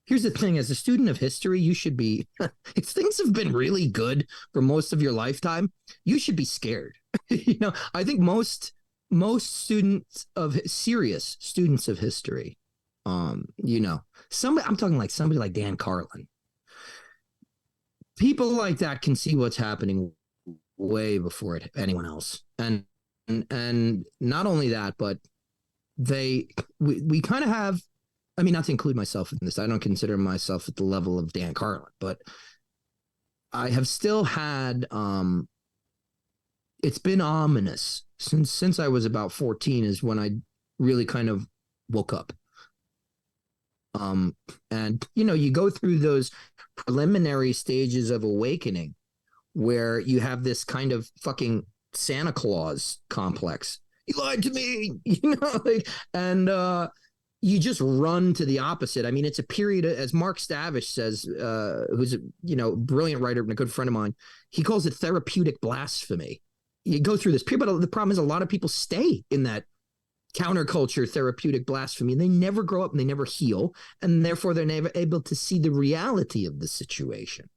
Here's the thing: as a student of history, you should be. If things have been really good for most of your lifetime, you should be scared. I think most students of serious students of history, I'm talking like somebody like Dan Carlin. People like that can see what's happening way before anyone else, and not only that, but we kind of have. I mean, not to include myself in this, I don't consider myself at the level of Dan Carlin, but I have still had, it's been ominous since I was about 14 is when I really kind of woke up. And you go through those preliminary stages of awakening where you have this kind of fucking Santa Claus complex. He lied to me, and you just run to the opposite. I mean, it's a period, as Mark Stavish says, who's a brilliant writer and a good friend of mine. He calls it therapeutic blasphemy. You go through this period, but the problem is a lot of people stay in that counterculture therapeutic blasphemy, and they never grow up and they never heal, and therefore they're never able to see the reality of the situation,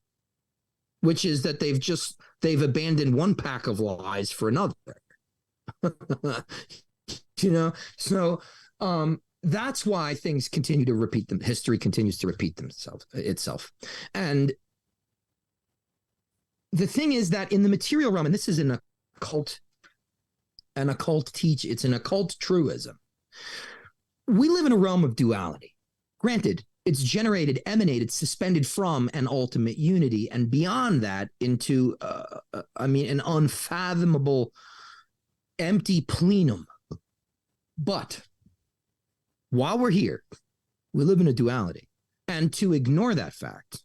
which is that they've abandoned one pack of lies for another. So that's why things continue to repeat them. History continues to repeat itself. And the thing is that in the material realm, and this is an occult it's an occult truism. We live in a realm of duality. Granted, it's generated, emanated, suspended from an ultimate unity, and beyond that into, an unfathomable empty plenum. But while we're here, we live in a duality. And to ignore that fact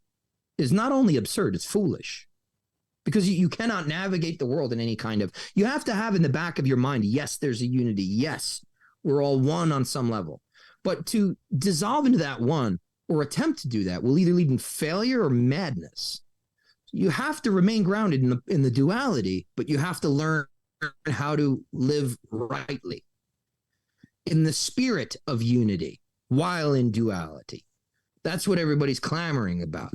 is not only absurd, it's foolish. Because you cannot navigate the world in any kind of... You have to have in the back of your mind, yes, there's a unity. Yes, we're all one on some level. But to dissolve into that one or attempt to do that will either lead in failure or madness. You have to remain grounded in the duality, but you have to learn how to live rightly in the spirit of unity while in duality. That's what everybody's clamoring about.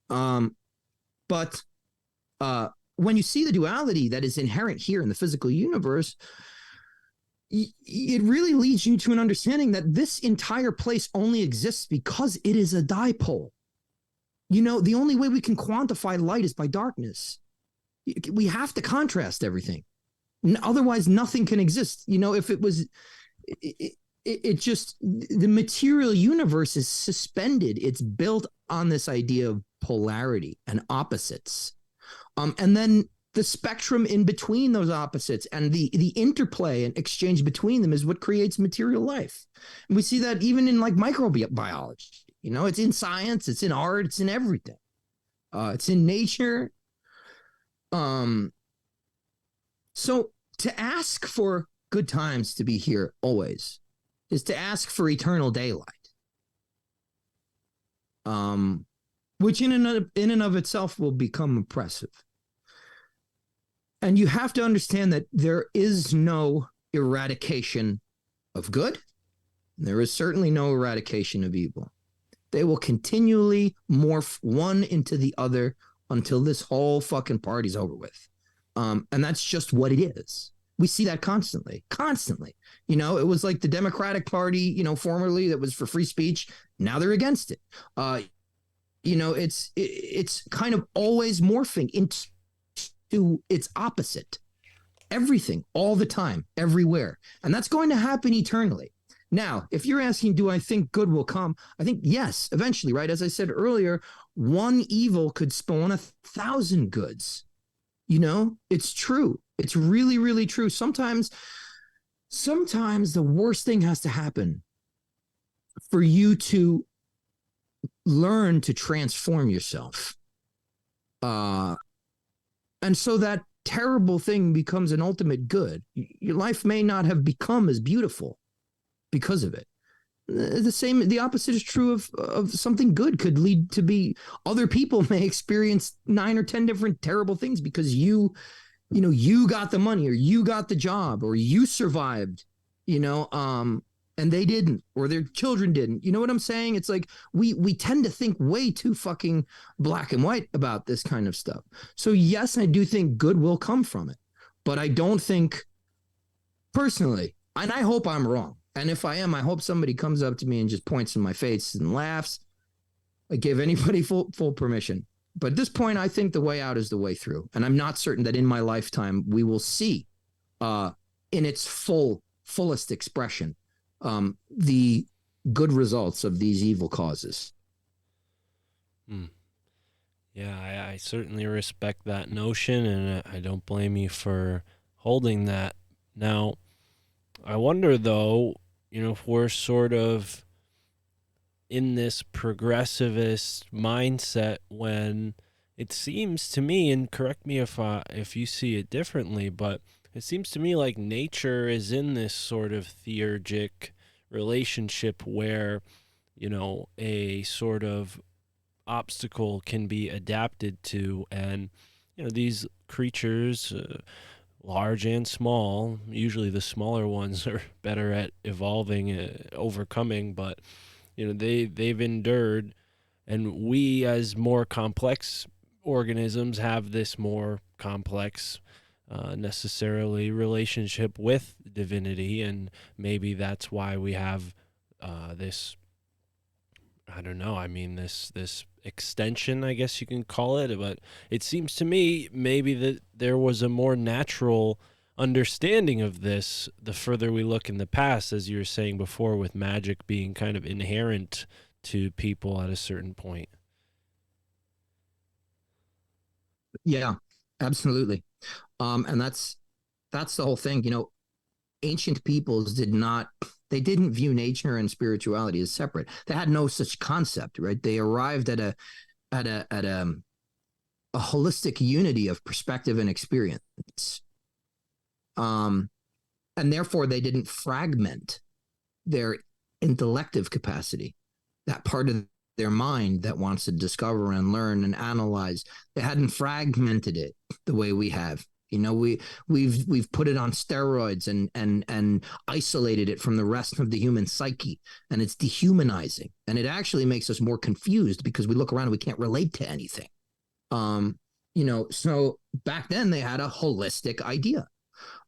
But when you see the duality that is inherent here in the physical universe, it really leads you to an understanding that this entire place only exists because it is a dipole. The only way we can quantify light is by darkness. We have to contrast everything. Otherwise, nothing can exist. If it was... It just, the material universe is suspended. It's built on this idea of polarity and opposites. And then the spectrum in between those opposites and the interplay and exchange between them is what creates material life. And we see that even in like microbiology. It's in science, it's in art, it's in everything. It's in nature. So to ask for good times to be here always is to ask for eternal daylight, which in and of itself will become oppressive. And you have to understand that there is no eradication of good. There is certainly no eradication of evil. They will continually morph one into the other until this whole fucking party's over with. And that's just what it is. We see that constantly. It was like the Democratic Party, formerly that was for free speech. Now they're against it. It's kind of always morphing into its opposite. Everything, all the time, everywhere. And that's going to happen eternally. Now, if you're asking, do I think good will come? I think yes, eventually, right? As I said earlier, one evil could spawn 1,000 goods. It's true. It's really, really true. Sometimes the worst thing has to happen for you to learn to transform yourself. And so that terrible thing becomes an ultimate good. Your life may not have become as beautiful because of it. The opposite is true of something good could lead to be other people may experience 9 or 10 different terrible things because you got the money or you got the job or you survived, and they didn't, or their children didn't. You know what I'm saying? It's like we tend to think way too fucking black and white about this kind of stuff. So yes, I do think good will come from it, but I don't think personally, and I hope I'm wrong. And if I am, I hope somebody comes up to me and just points in my face and laughs. I give anybody full permission. But at this point, I think the way out is the way through. And I'm not certain that in my lifetime, we will see in its fullest expression the good results of these evil causes. Yeah, I certainly respect that notion, and I don't blame you for holding that. Now, I wonder, though, if we're sort of in this progressivist mindset when it seems to me, and correct me if you see it differently, but it seems to me like nature is in this sort of theurgic relationship where, a sort of obstacle can be adapted to, and these creatures, large and small, usually the smaller ones are better at evolving, overcoming, but they've endured, and we as more complex organisms have this more complex necessarily relationship with divinity, and maybe that's why we have this, I don't know, I mean, this extension, I guess you can call it, but it seems to me maybe that there was a more natural understanding of this the further we look in the past, as you were saying before, with magic being kind of inherent to people at a certain point. Yeah, absolutely. And that's the whole thing. Ancient peoples they didn't view nature and spirituality as separate. They had no such concept, right? They arrived at a holistic unity of perspective and experience. And therefore they didn't fragment their intellective capacity, that part of their mind that wants to discover and learn and analyze. They hadn't fragmented it the way we have. We've put it on steroids and isolated it from the rest of the human psyche, and it's dehumanizing, and it actually makes us more confused because we look around and we can't relate to anything. So back then they had a holistic idea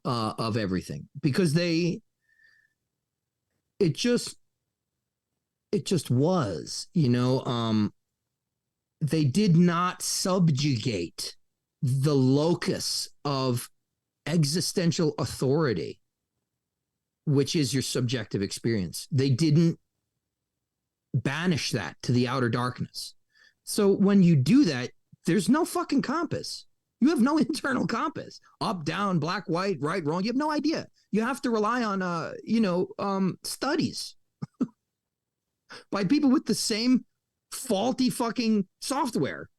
of everything, because it just was, they did not subjugate the locus of existential authority, which is your subjective experience. They didn't banish that to the outer darkness. So when you do that, there's no fucking compass. You have no internal compass. Up, down, black, white, right, wrong. You have no idea. You have to rely on, studies by people with the same faulty fucking software,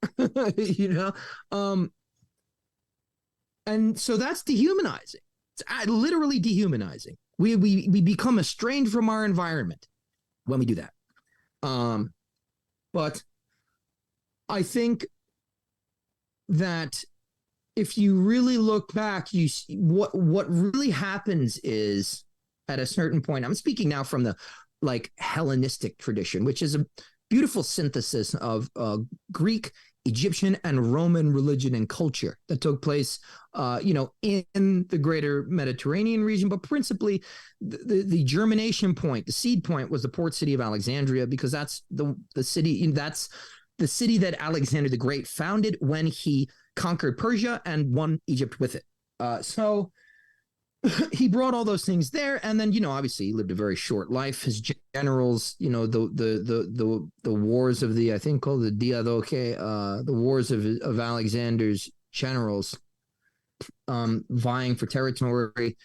and so that's dehumanizing. It's literally dehumanizing. We become estranged from our environment when we do that. But I think that if you really look back, you see what really happens is, at a certain point, I'm speaking now from the Hellenistic tradition, which is a beautiful synthesis of Greek, Egyptian, and Roman religion and culture that took place, in the greater Mediterranean region, but principally the germination point, the seed point, was the port city of Alexandria, because that's the city that Alexander the Great founded when he conquered Persia and won Egypt with it. So he brought all those things there, and then obviously he lived a very short life. His generals, the wars of the, I think called the Diadoche, the wars of Alexander's generals, vying for territory.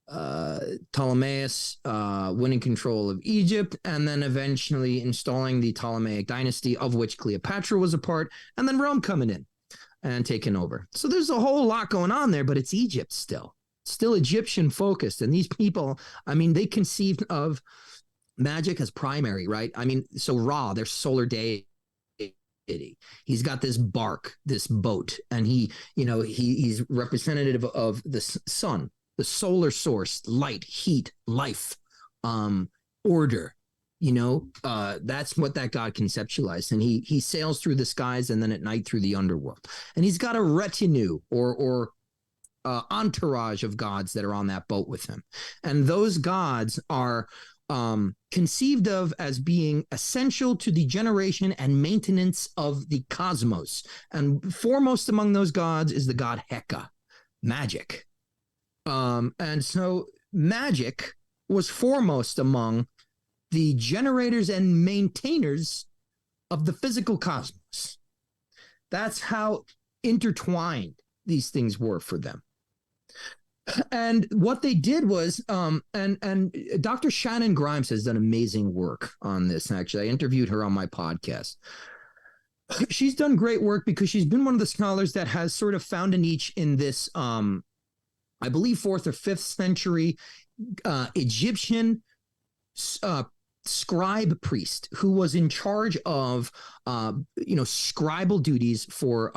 Ptolemaeus winning control of Egypt, and then eventually installing the Ptolemaic dynasty, of which Cleopatra was a part, and then Rome coming in and taking over. So there's a whole lot going on there, but it's Egypt still Egyptian focused. And these people, they conceived of magic as primary, right? So Ra, their solar deity, he's got this bark, this boat, and he's representative of the sun, the solar source, light, heat, life, order. That's what that god conceptualized. And he sails through the skies and then at night through the underworld. And he's got a retinue or entourage of gods that are on that boat with him. And those gods are conceived of as being essential to the generation and maintenance of the cosmos. And foremost among those gods is the god Heka, magic. And so magic was foremost among the generators and maintainers of the physical cosmos. That's how intertwined these things were for them. And what they did was, and Dr. Shannon Grimes has done amazing work on this. Actually, I interviewed her on my podcast. She's done great work because she's been one of the scholars that has sort of found a niche in this, I believe, 4th or 5th century Egyptian uh, scribe priest who was in charge of scribal duties for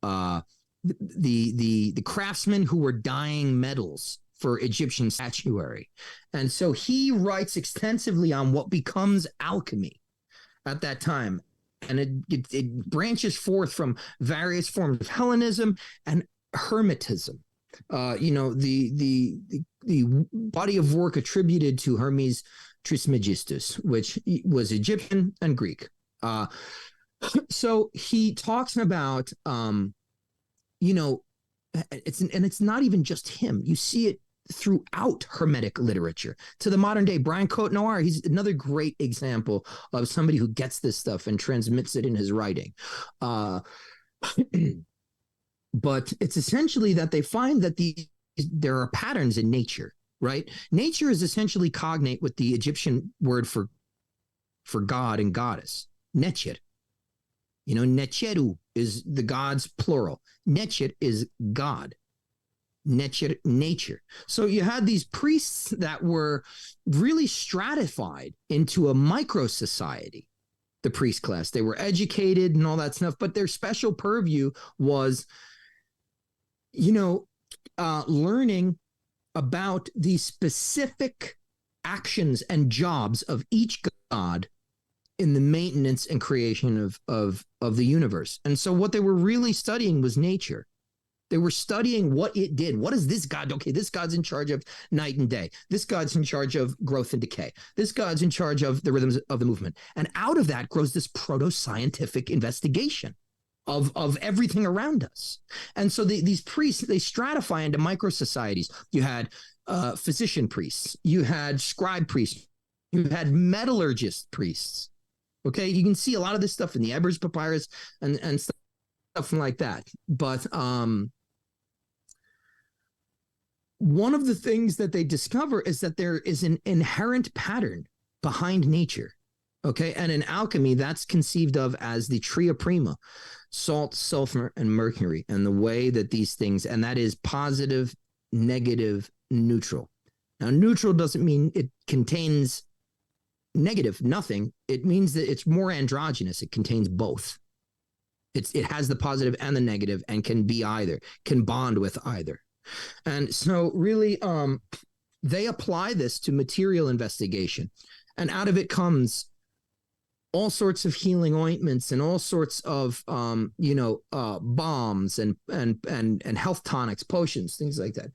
the craftsmen who were dyeing metals for Egyptian statuary. And so he writes extensively on what becomes alchemy at that time. And it branches forth from various forms of Hellenism and Hermetism. The body of work attributed to Hermes Trismegistus, which was Egyptian and Greek. So he talks about, it's not even just him. You see it throughout Hermetic literature to the modern day. Brian Cote-Noir, he's another great example of somebody who gets this stuff and transmits it in his writing. But it's essentially that they find that there are patterns in nature, right? Nature is essentially cognate with the Egyptian word for God and goddess, Nechet. Necheru is the gods plural. Nechet is God. Nechet, nature. So you had these priests that were really stratified into a micro society, the priest class. They were educated and all that stuff, but their special purview was, learning about the specific actions and jobs of each god in the maintenance and creation of the universe. And so what they were really studying was nature. They were studying what it did. What is this God? Okay, this God's in charge of night and day. This God's in charge of growth and decay. This God's in charge of the rhythms of the movement. And out of that grows this proto-scientific investigation of everything around us. And so these priests, they stratify into micro societies. You had physician priests. You had scribe priests. You had metallurgist priests. Okay, you can see a lot of this stuff in the Ebers Papyrus and stuff like that. But one of the things that they discover is that there is an inherent pattern behind nature. Okay, and in alchemy, that's conceived of as the tria prima, salt, sulfur, and mercury, and the way that these things, and that is positive, negative, neutral. Now, neutral doesn't mean it contains negative, nothing. It means that it's more androgynous. It contains both. It has the positive and the negative and can be either, can bond with either. And so really, they apply this to material investigation. And out of it comes all sorts of healing ointments and all sorts of, balms and health tonics, potions, things like that.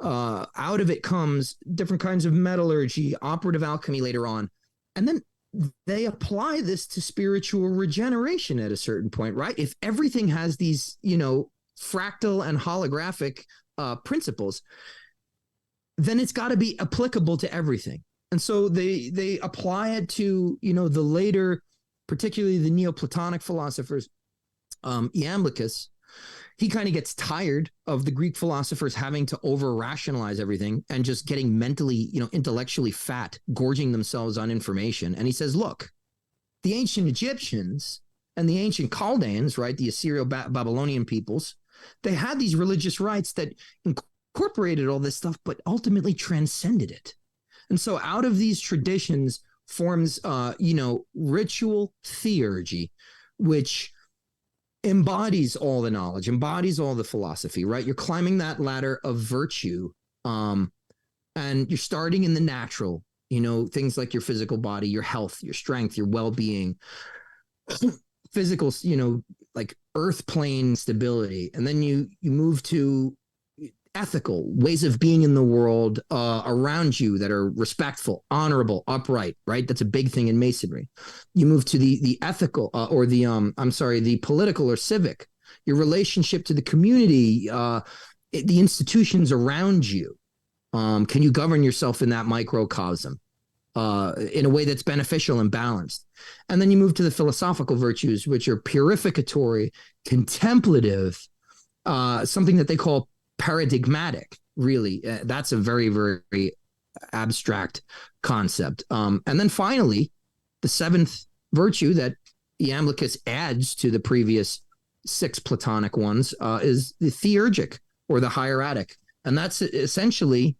Out of it comes different kinds of metallurgy, operative alchemy later on. And then they apply this to spiritual regeneration at a certain point, right? If everything has these, fractal and holographic principles, then it's got to be applicable to everything. And so they apply it to, the later, particularly the Neoplatonic philosophers. Iamblichus, he kind of gets tired of the Greek philosophers having to over-rationalize everything and just getting mentally, intellectually fat, gorging themselves on information. And he says, look, the ancient Egyptians and the ancient Chaldeans, right, the Assyrio-Babylonian peoples, they had these religious rites that incorporated all this stuff, but ultimately transcended it. And so out of these traditions forms, ritual theurgy, which embodies all the knowledge, embodies all the philosophy, right? You're climbing that ladder of virtue, and you're starting in the natural, things like your physical body, your health, your strength, your well-being, physical, like earth plane stability. And then you move to ethical ways of being in the world around you that are respectful, honorable, upright, right? That's a big thing in Masonry. You move to the ethical or the political or civic, your relationship to the community, the institutions around you. Can you govern yourself in that microcosm in a way that's beneficial and balanced? And then you move to the philosophical virtues, which are purificatory, contemplative, something that they call paradigmatic, really. That's a very, very abstract concept. And then finally, the seventh virtue that Iamblichus adds to the previous six Platonic ones is the theurgic or the hieratic. And that's essentially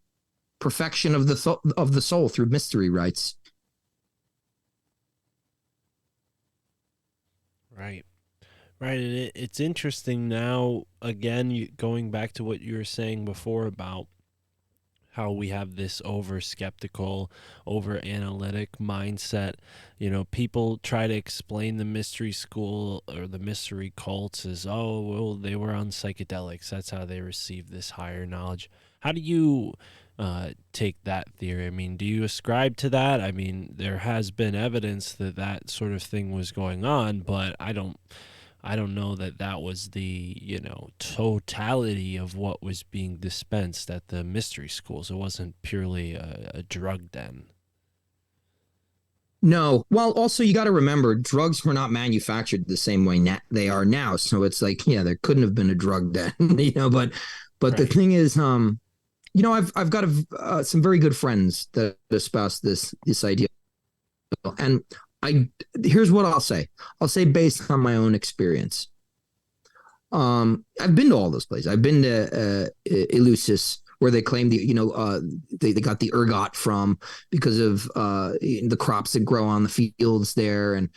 perfection of the soul through mystery rites. Right. Right, and it's interesting now, again, going back to what you were saying before about how we have this over skeptical, over analytic mindset. People try to explain the mystery school or the mystery cults as, oh, well, they were on psychedelics. That's how they received this higher knowledge. How do you take that theory? I mean, do you ascribe to that? I mean, there has been evidence that that sort of thing was going on, but I don't know that that was the, totality of what was being dispensed at the mystery schools. It wasn't purely a drug den. No. Well, also you got to remember drugs were not manufactured the same way they are now. So it's like, yeah, there couldn't have been a drug then, but the Right. thing is, I've got some very good friends that espouse this idea. And here's what I'll say. I'll say based on my own experience. I've been to all those places. I've been to Eleusis, where they claim they got the ergot from because of the crops that grow on the fields there. And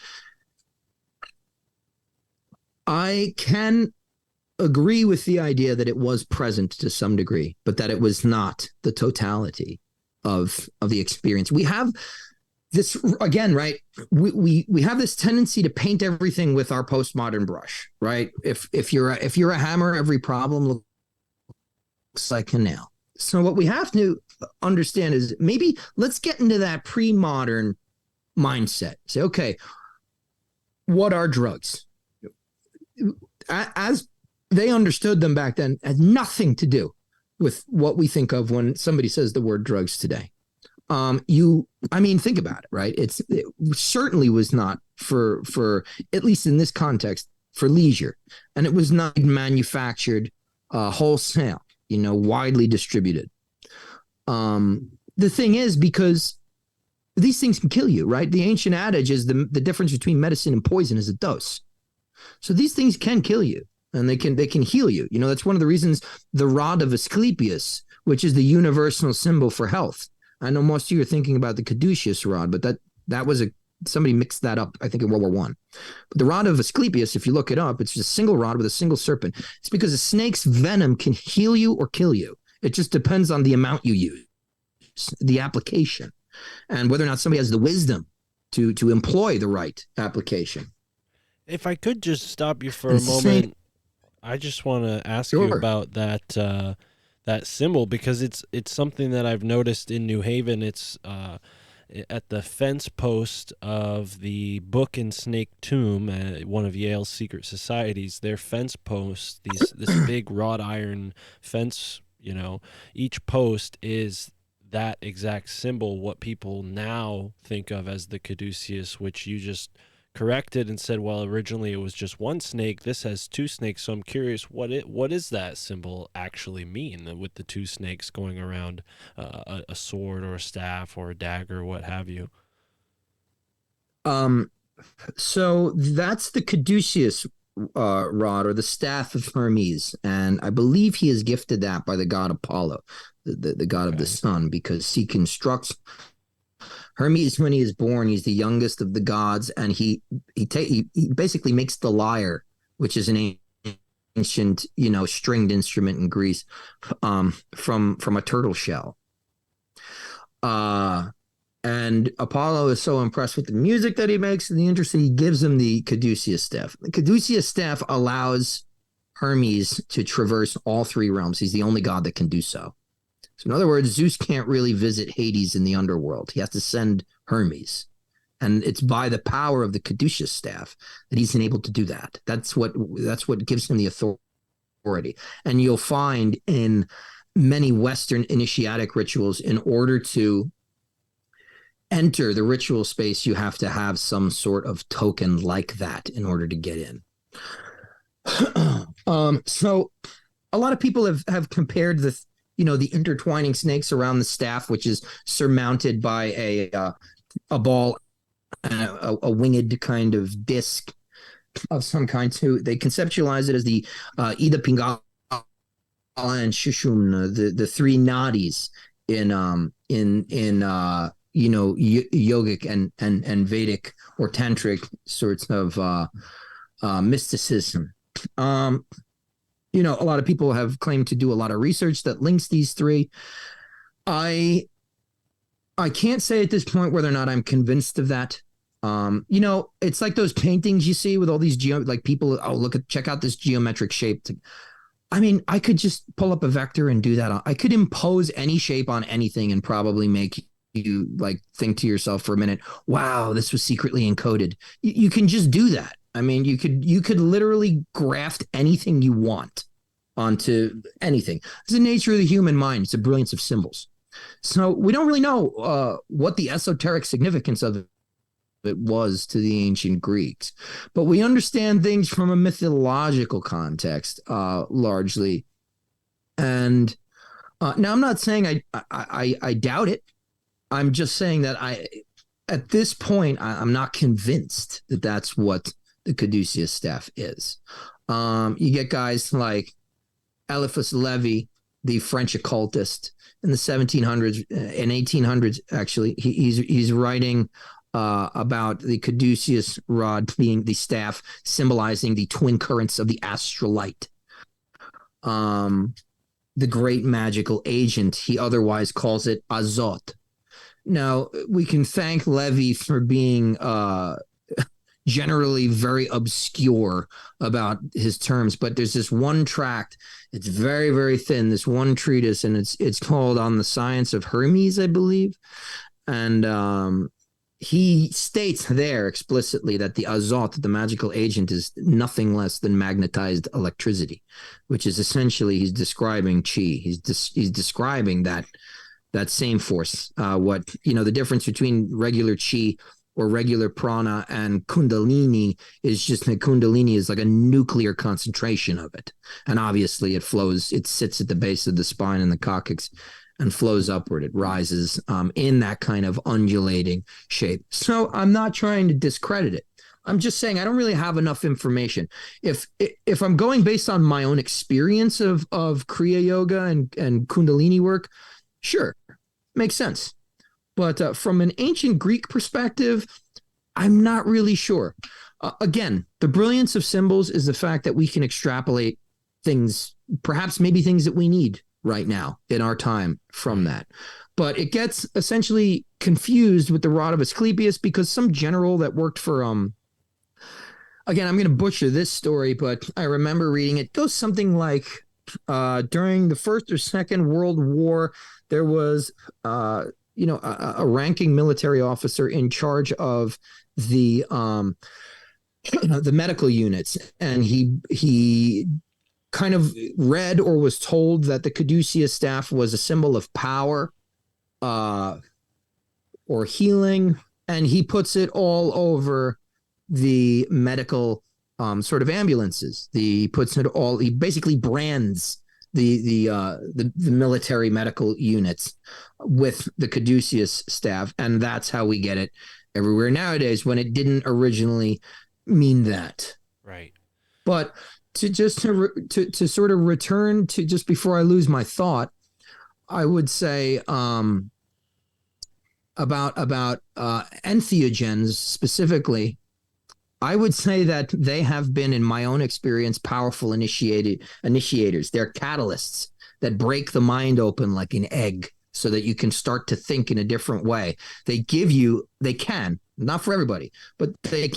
I can agree with the idea that it was present to some degree, but that it was not the totality of the experience. We have this again, right? We have this tendency to paint everything with our postmodern brush, right? If you're a hammer, every problem looks like a nail. So what we have to understand is maybe let's get into that pre-modern mindset. Say, okay, what are drugs? As they understood them back then, had nothing to do with what we think of when somebody says the word drugs today. Think about it, right? It certainly was not for at least in this context, for leisure, and it was not manufactured wholesale, widely distributed. The thing is, because these things can kill you, right? The ancient adage is the difference between medicine and poison is a dose. So these things can kill you, and they can heal you. That's one of the reasons the rod of Asclepius, which is the universal symbol for health. I know most of you are thinking about the caduceus rod, but that was somebody mixed that up, I think, in World War I. But the rod of Asclepius, if you look it up, it's just a single rod with a single serpent. It's because a snake's venom can heal you or kill you. It just depends on the amount you use, the application, and whether or not somebody has the wisdom to employ the right application. If I could just stop you for a moment, I just want to ask you about that that symbol, because it's something that I've noticed in New Haven. It's at the fence post of the Book and Snake Tomb, one of Yale's secret societies. Their fence post, this big wrought iron fence, each post is that exact symbol, what people now think of as the caduceus, which you just corrected and said, well, originally it was just one snake. This has two snakes. So I'm curious, what does that symbol actually mean with the two snakes going around a sword or a staff or a dagger, what have you? So that's the caduceus rod, or the staff of Hermes, and I believe he is gifted that by the god Apollo, the god of the sun, because he constructs Hermes. When he is born, he's the youngest of the gods, and he basically makes the lyre, which is an ancient, stringed instrument in Greece, from a turtle shell. And Apollo is so impressed with the music that he makes and the interest, he gives him the caduceus staff. The caduceus staff allows Hermes to traverse all three realms. He's the only god that can do so. So in other words, Zeus can't really visit Hades in the underworld. He has to send Hermes. And it's by the power of the caduceus staff that he's able to do that. That's what gives him the authority. And you'll find in many Western initiatic rituals, in order to enter the ritual space, you have to have some sort of token like that in order to get in. So a lot of people have compared the intertwining snakes around the staff, which is surmounted by a ball, a winged kind of disc of some kind, too. They conceptualize it as the Ida Pingala and Shushumna, the three nadis yogic and Vedic or tantric sorts of mysticism. A lot of people have claimed to do a lot of research that links these three. I can't say at this point whether or not I'm convinced of that. It's like those paintings you see with all these people, check out this geometric shape. I mean, I could just pull up a vector and do that. I could impose any shape on anything and probably make you think to yourself for a minute, wow, this was secretly encoded. You can just do that. I mean, you could literally graft anything you want onto anything. It's the nature of the human mind. It's the brilliance of symbols. So we don't really know what the esoteric significance of it was to the ancient Greeks, but we understand things from a mythological context largely. And now I'm not saying I doubt it. I'm just saying that at this point I'm not convinced that that's what the caduceus staff is. You get guys like Eliphas Levi, the French occultist, in the 1700s and 1800s. Actually, he's writing about the caduceus rod being the staff symbolizing the twin currents of the astral light, the great magical agent. He otherwise calls it azot. Now, we can thank Levi for being generally very obscure about his terms, but there's this one tract, it's very, very thin, this one treatise, and it's called On the Science of Hermes, I believe. And he states there explicitly that the azot, the magical agent, is nothing less than magnetized electricity, which is essentially, he's describing chi. He's describing that same force. The difference between regular chi or regular prana and Kundalini is just that Kundalini is like a nuclear concentration of it. And obviously it sits at the base of the spine and the coccyx and flows upward. It rises in that kind of undulating shape. So I'm not trying to discredit it. I'm just saying I don't really have enough information. If I'm going based on my own experience of Kriya Yoga and Kundalini work, sure, makes sense. But from an ancient Greek perspective, I'm not really sure. Again, the brilliance of symbols is the fact that we can extrapolate things, perhaps maybe things that we need right now in our time from that. But it gets essentially confused with the rod of Asclepius because some general that worked for, again, I'm going to butcher this story, but I remember reading it. It goes something like, during the First or Second World War, there was a ranking military officer in charge of the medical units, and he kind of read or was told that the caduceus staff was a symbol of power or healing, and he puts it all over the medical sort of ambulances. He basically brands the military medical units with the caduceus staff, and that's how we get it everywhere nowadays, when it didn't originally mean that. Right. But to sort of return to, just before I lose my thought, I would say about entheogens specifically, I would say that they have been, in my own experience, powerful initiators. They're catalysts that break the mind open like an egg so that you can start to think in a different way. They can, not for everybody, but they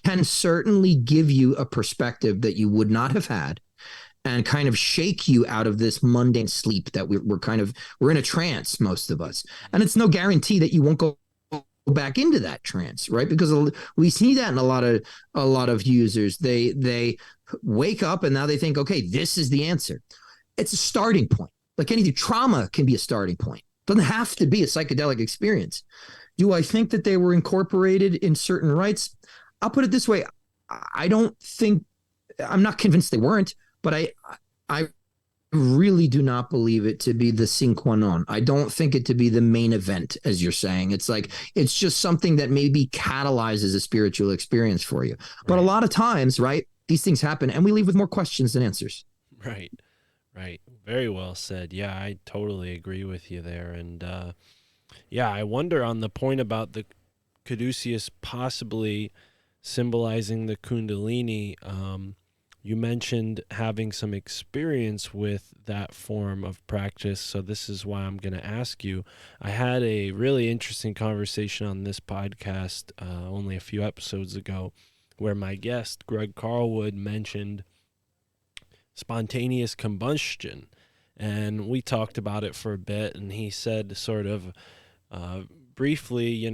can certainly give you a perspective that you would not have had and kind of shake you out of this mundane sleep that we're in a trance, most of us. And it's no guarantee that you won't go back into that trance, right? Because we see that in a lot of users. They wake up and now they think, okay, this is the answer. It's a starting point. Like anything, trauma can be a starting point. Doesn't have to be a psychedelic experience. Do I think that they were incorporated in certain rites? I'll put it this way. I'm not convinced they weren't, but I really do not believe it to be the sine qua non. I don't think it to be the main event, as you're saying. It's just something that maybe catalyzes a spiritual experience for you. Right. But a lot of times, right, these things happen and we leave with more questions than answers. Right. Right. Very well said. Yeah, I totally agree with you there. And yeah, I wonder on the point about the caduceus possibly symbolizing the Kundalini. You mentioned having some experience with that form of practice. So, this is why I'm going to ask you. I had a really interesting conversation on this podcast only a few episodes ago where my guest, Greg Carlwood, mentioned spontaneous combustion. And we talked about it for a bit, and he said, sort of uh, briefly,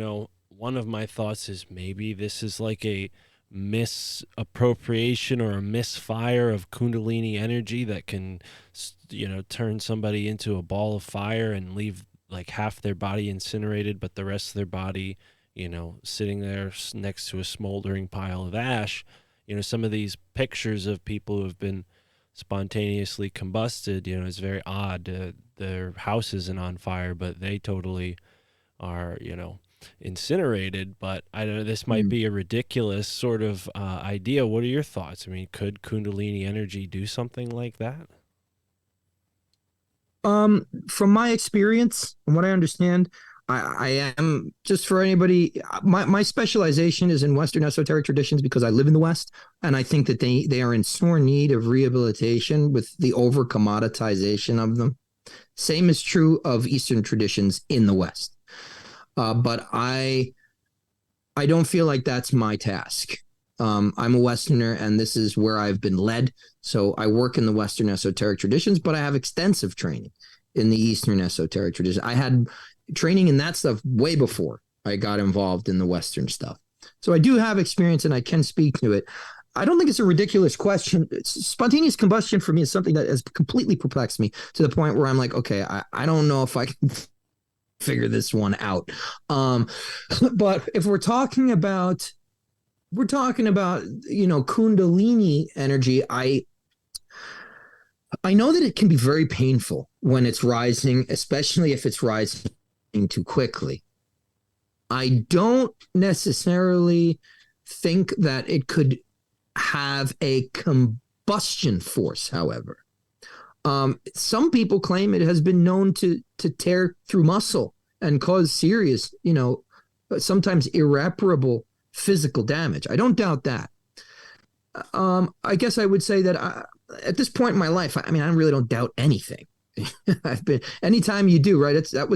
one of my thoughts is maybe this is like a misappropriation or a misfire of Kundalini energy that can, turn somebody into a ball of fire and leave like half their body incinerated, but the rest of their body, sitting there next to a smoldering pile of ash. Some of these pictures of people who have been spontaneously combusted, it's very odd. Their house isn't on fire, but they totally are, incinerated. But I don't know, this might Mm. be a ridiculous sort of idea. What are your thoughts? I mean, could Kundalini energy do something like that? From my experience and what I understand, I am, just for anybody, my specialization is in Western esoteric traditions because I live in the West, and I think that they are in sore need of rehabilitation with the over commoditization of them. Same is true of Eastern traditions in the West. But I don't feel like that's my task. I'm a Westerner, and this is where I've been led. So I work in the Western esoteric traditions, but I have extensive training in the Eastern esoteric tradition. I had training in that stuff way before I got involved in the Western stuff. So I do have experience, and I can speak to it. I don't think it's a ridiculous question. Spontaneous combustion for me is something that has completely perplexed me to the point where I'm like, okay, I don't know if I can figure this one out. Um, but if we're talking about Kundalini energy, I know that it can be very painful when it's rising, especially if it's rising too quickly. I don't necessarily think that it could have a combustion force, however. Some people claim it has been known to tear through muscle and cause serious, sometimes irreparable physical damage. I don't doubt that. I guess I would say that at this point in my life, I mean, I really don't doubt anything. I've been anytime you do right. That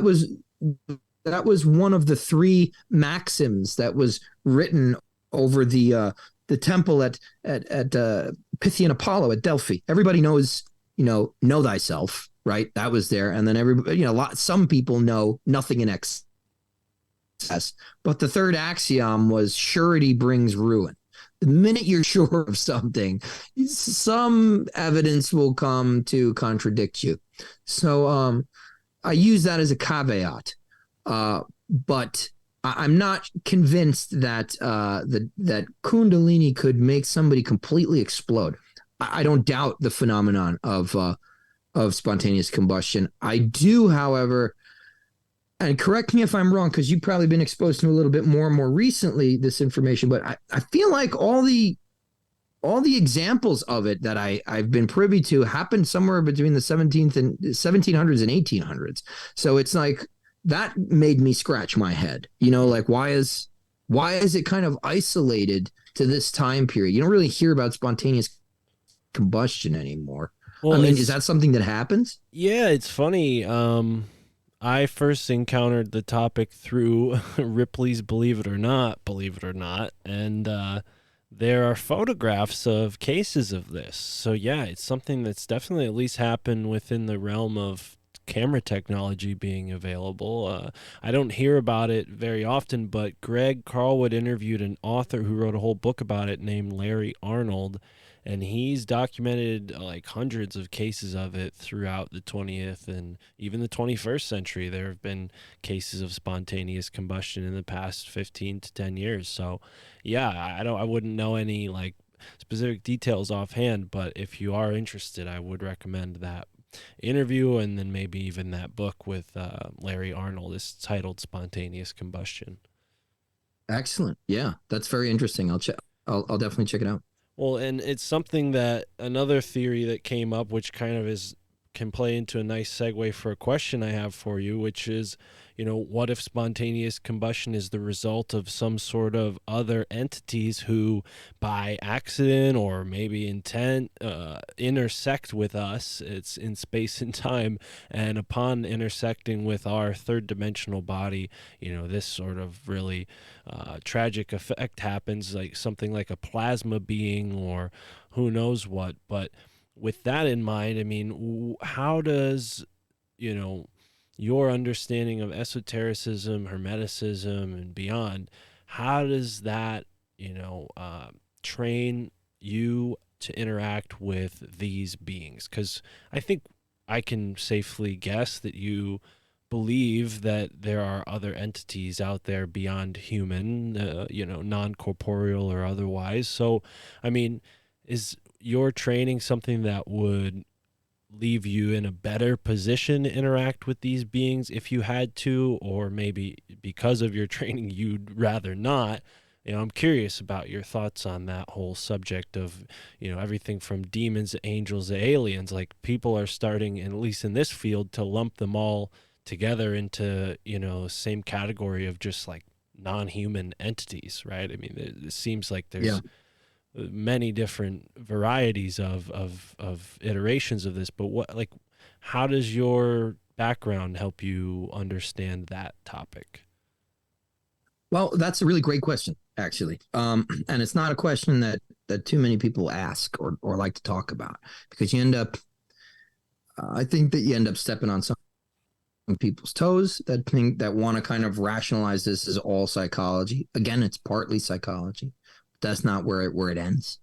was one of the three maxims that was written over the temple at Pythian Apollo at Delphi. Everybody knows, know thyself, right? That was there, and then everybody, some people know nothing in excess. But the third axiom was surety brings ruin. The minute you're sure of something, some evidence will come to contradict you. So I use that as a caveat. But I'm not convinced that that Kundalini could make somebody completely explode. I don't doubt the phenomenon of spontaneous combustion. I do, however, and correct me if I'm wrong, because you've probably been exposed to a little bit more and more recently this information, but I feel like all the examples of it that I've been privy to happened somewhere between the 1700s and 1800s. So it's like that made me scratch my head. Like why is it kind of isolated to this time period? You don't really hear about spontaneous combustion anymore. I Well, mean, is that something that happens? yeah, it's funny. I first encountered the topic through Ripley's Believe It or Not, and there are photographs of cases of this. So yeah, it's something that's definitely at least happened within the realm of camera technology being available. I don't hear about it very often, but Greg Carlwood interviewed an author who wrote a whole book about it named Larry Arnold, and he's documented like hundreds of cases of it throughout the 20th and even the 21st century. There have been cases of spontaneous combustion in the past 15 to 10 years. So yeah, I wouldn't know any like specific details offhand, but if you are interested, I would recommend that interview and then maybe even that book with Larry Arnold. It's titled Spontaneous Combustion. Excellent. Yeah, that's very interesting. I'll check. I'll definitely check it out. Well, and it's something that another theory that came up, which kind of can play into a nice segue for a question I have for you, which is, what if spontaneous combustion is the result of some sort of other entities who, by accident or maybe intent, intersect with us? It's in space and time, and upon intersecting with our third dimensional body, this sort of really tragic effect happens, like something like a plasma being or who knows what. But with that in mind, I mean, how does, your understanding of esotericism, hermeticism, and beyond, how does that, train you to interact with these beings? Because I think I can safely guess that you believe that there are other entities out there beyond human, non-corporeal or otherwise. So, I mean, is your training something that would leave you in a better position to interact with these beings if you had to, or maybe because of your training you'd rather not? I'm curious about your thoughts on that whole subject of, everything from demons to angels to aliens. Like, people are starting, at least in this field, to lump them all together into, same category of just like non-human entities, right? I mean, it seems like Yeah. there's many different varieties of iterations of this, but how does your background help you understand that topic? Well, that's a really great question, actually. And it's not a question that too many people ask or like to talk about, because I think that you end up stepping on some people's toes that want to kind of rationalize this as all psychology. Again, it's partly psychology. That's not where it ends.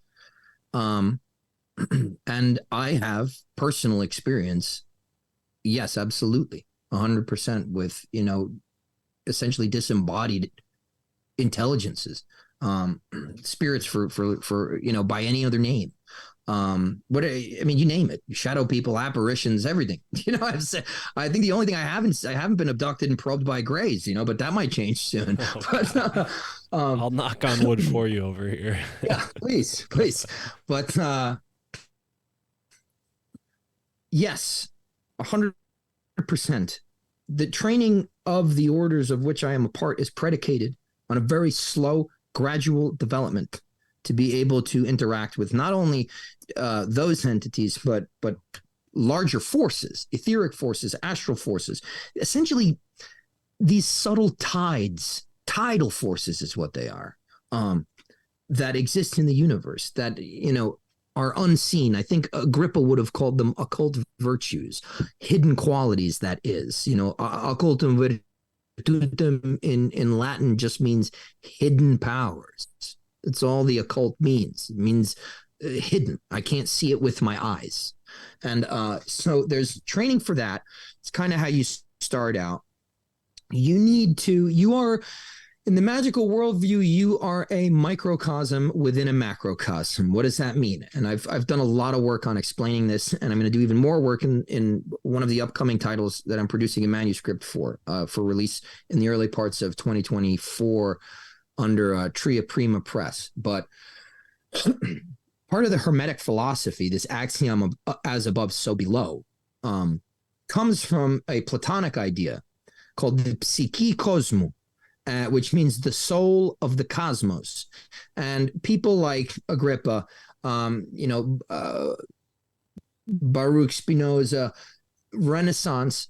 Um, and I have personal experience. Yes, absolutely, 100% with essentially disembodied intelligences, spirits for by any other name. What I mean, you name it: shadow people, apparitions, everything. I think the only thing I haven't been abducted and probed by grays. But that might change soon. Oh, But I'll knock on wood for you over here. yeah, please. But yes, 100%. The training of the orders of which I am a part is predicated on a very slow, gradual development to be able to interact with not only those entities, but larger forces, etheric forces, astral forces. Essentially, these subtle tidal forces is what they are, that exist in the universe that are unseen. I think Agrippa would have called them occult virtues, hidden qualities. That is, occultum virtutum in Latin just means hidden powers. That's all the occult means. It means hidden. I can't see it with my eyes. And so there's training for that. It's kind of how you start out. You are in the magical worldview, you are a microcosm within a macrocosm. What does that mean? And I've done a lot of work on explaining this, and I'm going to do even more work in one of the upcoming titles that I'm producing a manuscript for release in the early parts of 2024 under Tria Prima Press. But part of the Hermetic philosophy, this axiom of as above, so below, comes from a Platonic idea called the psyche cosmou, which means the soul of the cosmos. And people like Agrippa, Baruch Spinoza, Renaissance,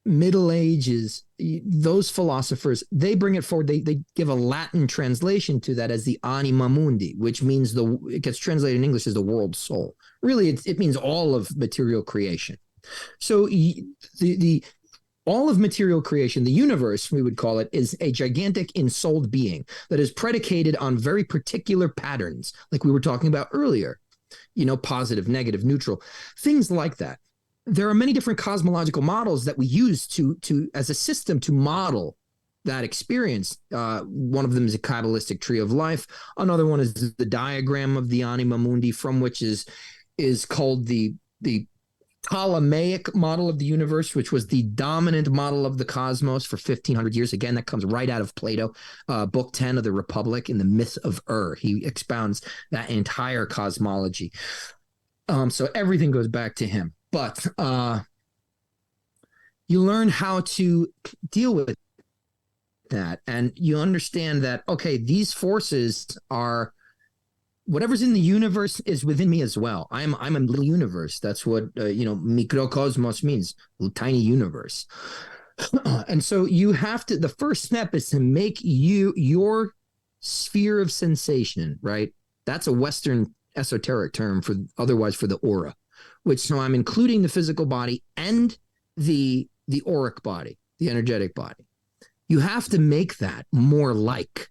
Middle Ages, those philosophers, they bring it forward. They give a Latin translation to that as the anima mundi, which means it gets translated in English as the world soul. Really, it means all of material creation. So the all of material creation, the universe, we would call it, is a gigantic ensouled being that is predicated on very particular patterns, like we were talking about earlier, positive, negative, neutral, things like that. There are many different cosmological models that we use to as a system to model that experience. One of them is a Kabbalistic tree of life. Another one is the diagram of the anima mundi, from which is called the Ptolemaic model of the universe, which was the dominant model of the cosmos for 1,500 years. Again, that comes right out of Plato, Book 10 of the Republic, in the Myth of He expounds that entire cosmology. So everything goes back to him. But you learn how to deal with that, and you understand that, okay, these forces are, whatever's in the universe is within me as well. I'm a little universe. That's what microcosmos means, little tiny universe. And so you have to, the first step is to make your sphere of sensation, right? That's a Western esoteric term for the aura, which, so I'm including the physical body and the auric body, the energetic body. You have to make that more like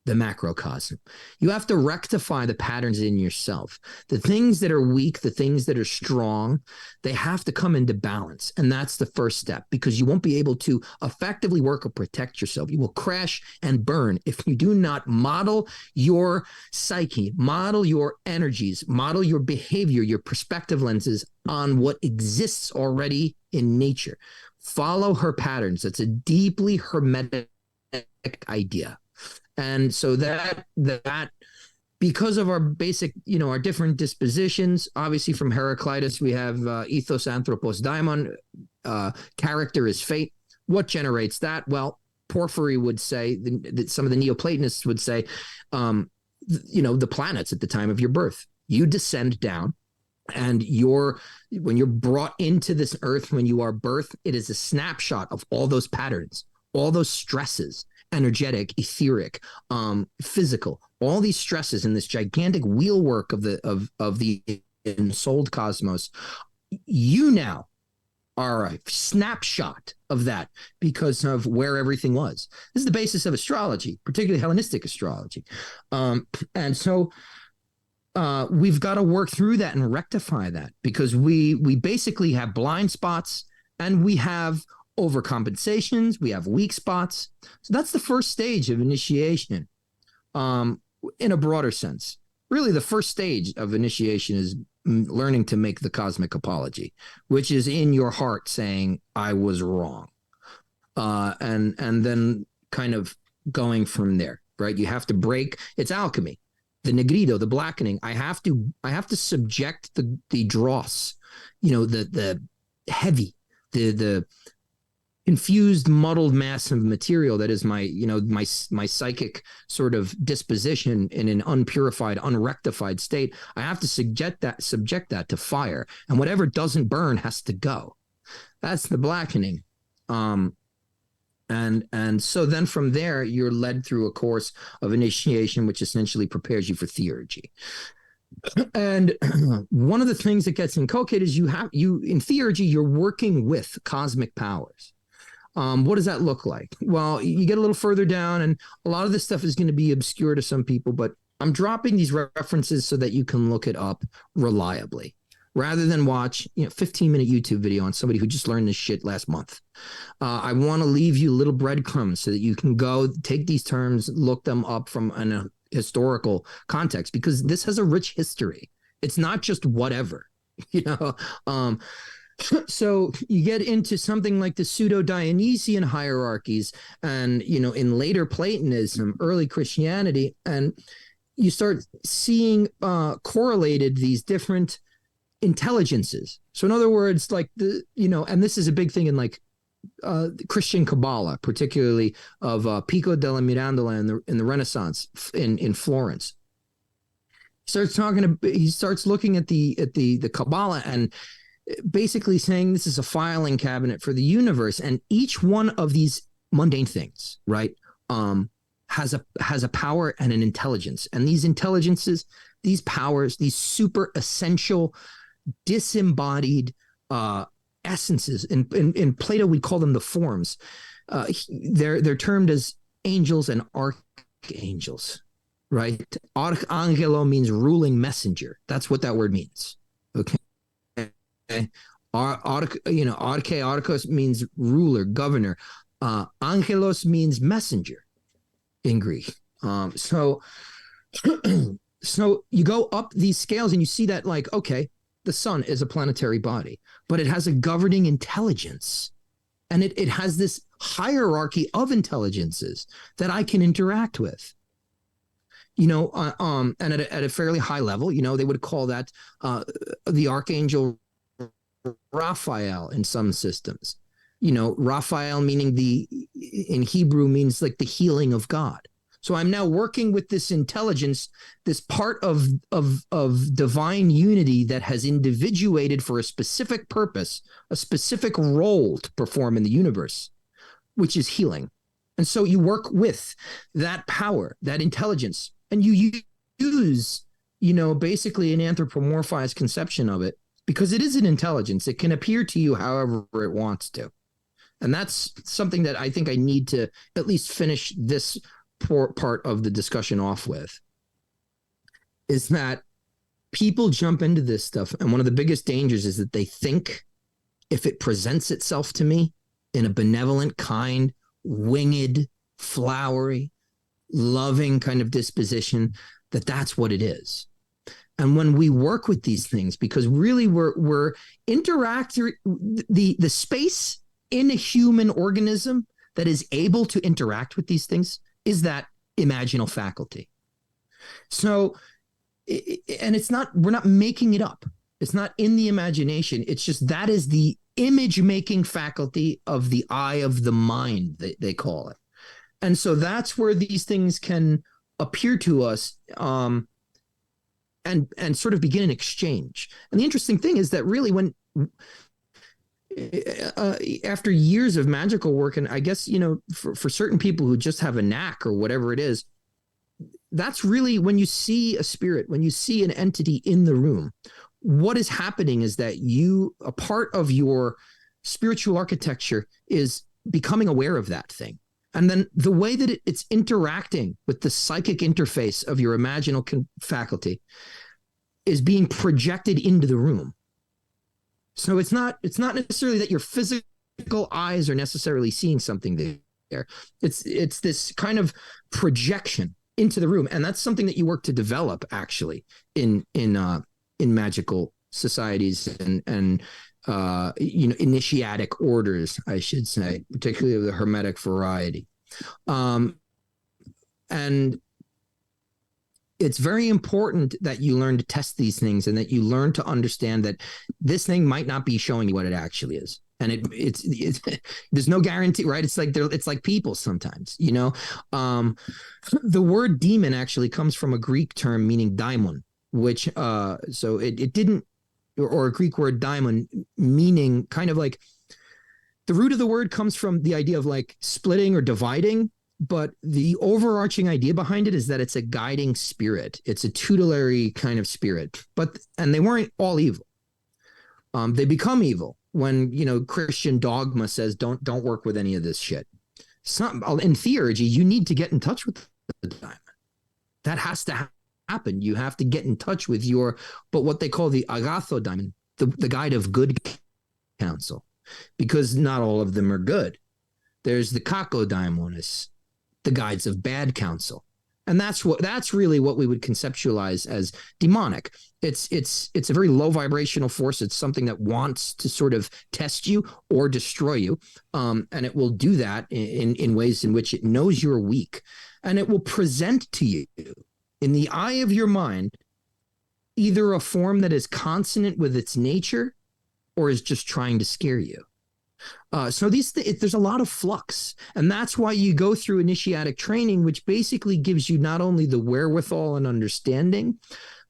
the macrocosm. You have to rectify the patterns in yourself. The things that are weak, the things that are strong, they have to come into balance. And that's the first step, because you won't be able to effectively work or protect yourself. You will crash and burn if you do not model your psyche, model your energies, model your behavior, your perspective lenses on what exists already in nature. Follow her patterns. That's a deeply hermetic idea. And so that because of our basic, our different dispositions, obviously from Heraclitus, we have ethos, anthropos, daimon, character is fate. What generates that? Well, Porphyry would say, some of the Neoplatonists would say, the planets at the time of your birth. You descend down, and when you're brought into this earth, when you are birthed, it is a snapshot of all those patterns, all those stresses, energetic, etheric, physical, all these stresses in this gigantic wheelwork of the ensouled cosmos. You now are a snapshot of that because of where everything was. This is the basis of astrology, particularly Hellenistic astrology. And so we've got to work through that and rectify that, because we basically have blind spots, and we have overcompensations, we have weak spots. So that's the first stage of initiation, in a broader sense. Really, the first stage of initiation is learning to make the cosmic apology, which is in your heart saying, I was wrong. And then kind of going from there, right? You have to break, it's alchemy, the negrido, the blackening. I have to subject the dross, the heavy, the confused, muddled mass of material that is my psychic sort of disposition in an unpurified, unrectified state. I have to subject that to fire, and whatever doesn't burn has to go. That's the blackening. And so then from there, you're led through a course of initiation, which essentially prepares you for theurgy. And one of the things that gets inculcated is in theurgy, you're working with cosmic powers. What does that look like? Well, you get a little further down, and a lot of this stuff is going to be obscure to some people, but I'm dropping these references so that you can look it up reliably, rather than watch 15-minute YouTube video on somebody who just learned this shit last month. I want to leave you little breadcrumbs so that you can go take these terms, look them up from an historical context, because this has a rich history. It's not just whatever, So you get into something like the pseudo-Dionysian hierarchies, and in later Platonism, early Christianity, and you start seeing correlated these different intelligences. So in other words, like and this is a big thing in like Christian Kabbalah, particularly of Pico della Mirandola in the Renaissance in Florence. He starts looking at the Kabbalah and basically saying this is a filing cabinet for the universe, and each one of these mundane things, right, has a power and an intelligence, and these intelligences, these powers, these super essential, disembodied essences. In Plato, we call them the forms. They're termed as angels and archangels, right? Archangelo means ruling messenger. That's what that word means. Okay. Archos means ruler, governor. Angelos means messenger in Greek. So you go up these scales and you see that, like, okay, the sun is a planetary body, but it has a governing intelligence. And it has this hierarchy of intelligences that I can interact with. And at a fairly high level, they would call that the Archangel Raphael in some systems. Raphael meaning in Hebrew means like the healing of God. So I'm now working with this intelligence, this part of divine unity that has individuated for a specific purpose, a specific role to perform in the universe, which is healing. And so you work with that power, that intelligence, and you use, basically an anthropomorphized conception of it, because it is an intelligence. It can appear to you however it wants to. And that's something that I think I need to at least finish this part of the discussion off with, is that people jump into this stuff. And one of the biggest dangers is that they think if it presents itself to me in a benevolent, kind, winged, flowery, loving kind of disposition, that's what it is. And when we work with these things, because really we're interacting, the space in a human organism that is able to interact with these things is that imaginal faculty. So, and we're not making it up. It's not in the imagination. It's just that is the image making faculty of the eye of the mind, they call it. And so that's where these things can appear to us and sort of begin an exchange. And the interesting thing is that really when after years of magical work, and I guess, for certain people who just have a knack or whatever it is, that's really when you see a spirit, when you see an entity in the room, what is happening is that a part of your spiritual architecture is becoming aware of that thing. And then the way that it's interacting with the psychic interface of your imaginal faculty is being projected into the room. So it's not necessarily that your physical eyes are necessarily seeing something there. It's this kind of projection into the room, and that's something that you work to develop actually in magical societies and initiatic orders, I should say, particularly of the Hermetic variety. And it's very important that you learn to test these things and that you learn to understand that this thing might not be showing you what it actually is. And it's there's no guarantee, right? It's like people sometimes, the word demon actually comes from a Greek term meaning daimon, which so it didn't, or a Greek word daimon meaning kind of like, the root of the word comes from the idea of like splitting or dividing, but the overarching idea behind it is that it's a guiding spirit. It's a tutelary kind of spirit, and they weren't all evil. They become evil when, Christian dogma says, don't work with any of this shit. In theurgy, you need to get in touch with the daimon. That has to happen. You have to get in touch with but what they call the agatho daimon, the guide of good counsel, because not all of them are good. There's the kako daimonis, the guides of bad counsel. And that's really what we would conceptualize as demonic. It's a very low vibrational force. It's something that wants to sort of test you or destroy you. And it will do that in ways in which it knows you're weak. And it will present to you in the eye of your mind either a form that is consonant with its nature or is just trying to scare you. So there's a lot of flux, and that's why you go through initiatic training, which basically gives you not only the wherewithal and understanding,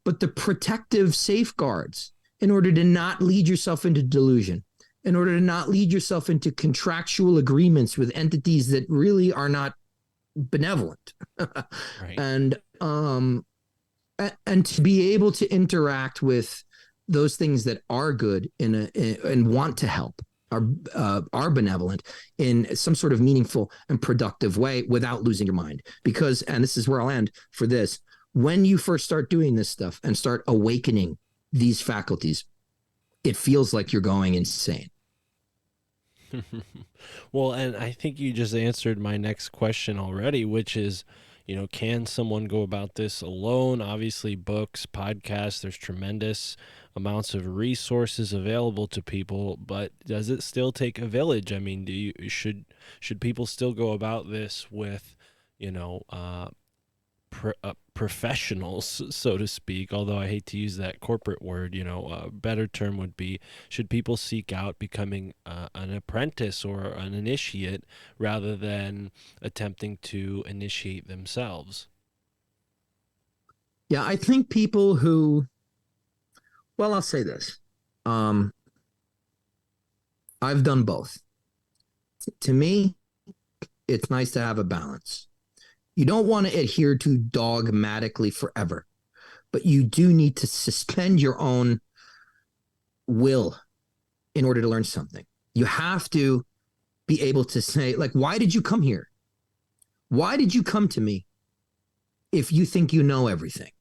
but the protective safeguards in order to not lead yourself into delusion, in order to not lead yourself into contractual agreements with entities that really are not benevolent. Right. And to be able to interact with those things that are good and want to help, are benevolent in some sort of meaningful and productive way without losing your mind. Because, and this is where I'll end for this, when you first start doing this stuff and start awakening these faculties, it feels like you're going insane. Well, and I think you just answered my next question already, which is, Can someone go about this alone? Obviously, books, podcasts, there's tremendous amounts of resources available to people, but does it still take a village? I mean, should people still go about this with, you know, professionals, so to speak, although I hate to use that corporate word? A better term would be, should people seek out becoming an apprentice or an initiate rather than attempting to initiate themselves? Yeah, I think people who, well, I'll say this. Um, I've done both. To me, it's nice to have a balance. You don't want to adhere to dogmatically forever, but you do need to suspend your own will in order to learn something. You have to be able to say, like, why did you come here? Why did you come to me if you think you know everything?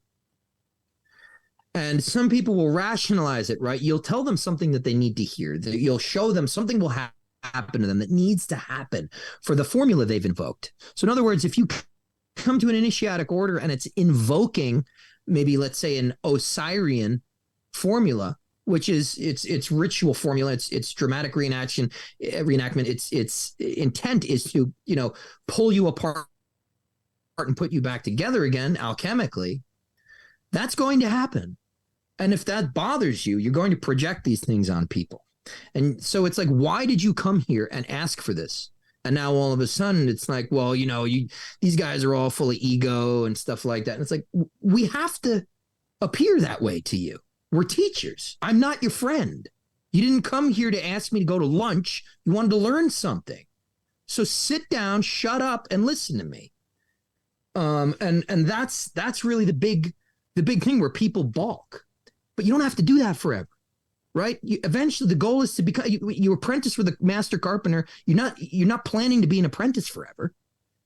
And some people will rationalize it, right? You'll tell them something that they need to hear. You'll show them something will happen to them that needs to happen for the formula they've invoked. So in other words, if you come to an initiatic order and it's invoking maybe, let's say, an Osirian formula, which is it's ritual formula, it's dramatic reenactment. Its intent is to pull you apart and put you back together again alchemically. That's going to happen. And if that bothers you, you're going to project these things on people. And so it's like, why did you come here and ask for this? And now all of a sudden it's like, well, these guys are all full of ego and stuff like that. And it's like, we have to appear that way to you. We're teachers. I'm not your friend. You didn't come here to ask me to go to lunch. You wanted to learn something. So sit down, shut up, and listen to me. And that's really the big thing where people balk. But you don't have to do that forever, right? Eventually, the goal is to become you apprentice with a master carpenter. You're not planning to be an apprentice forever.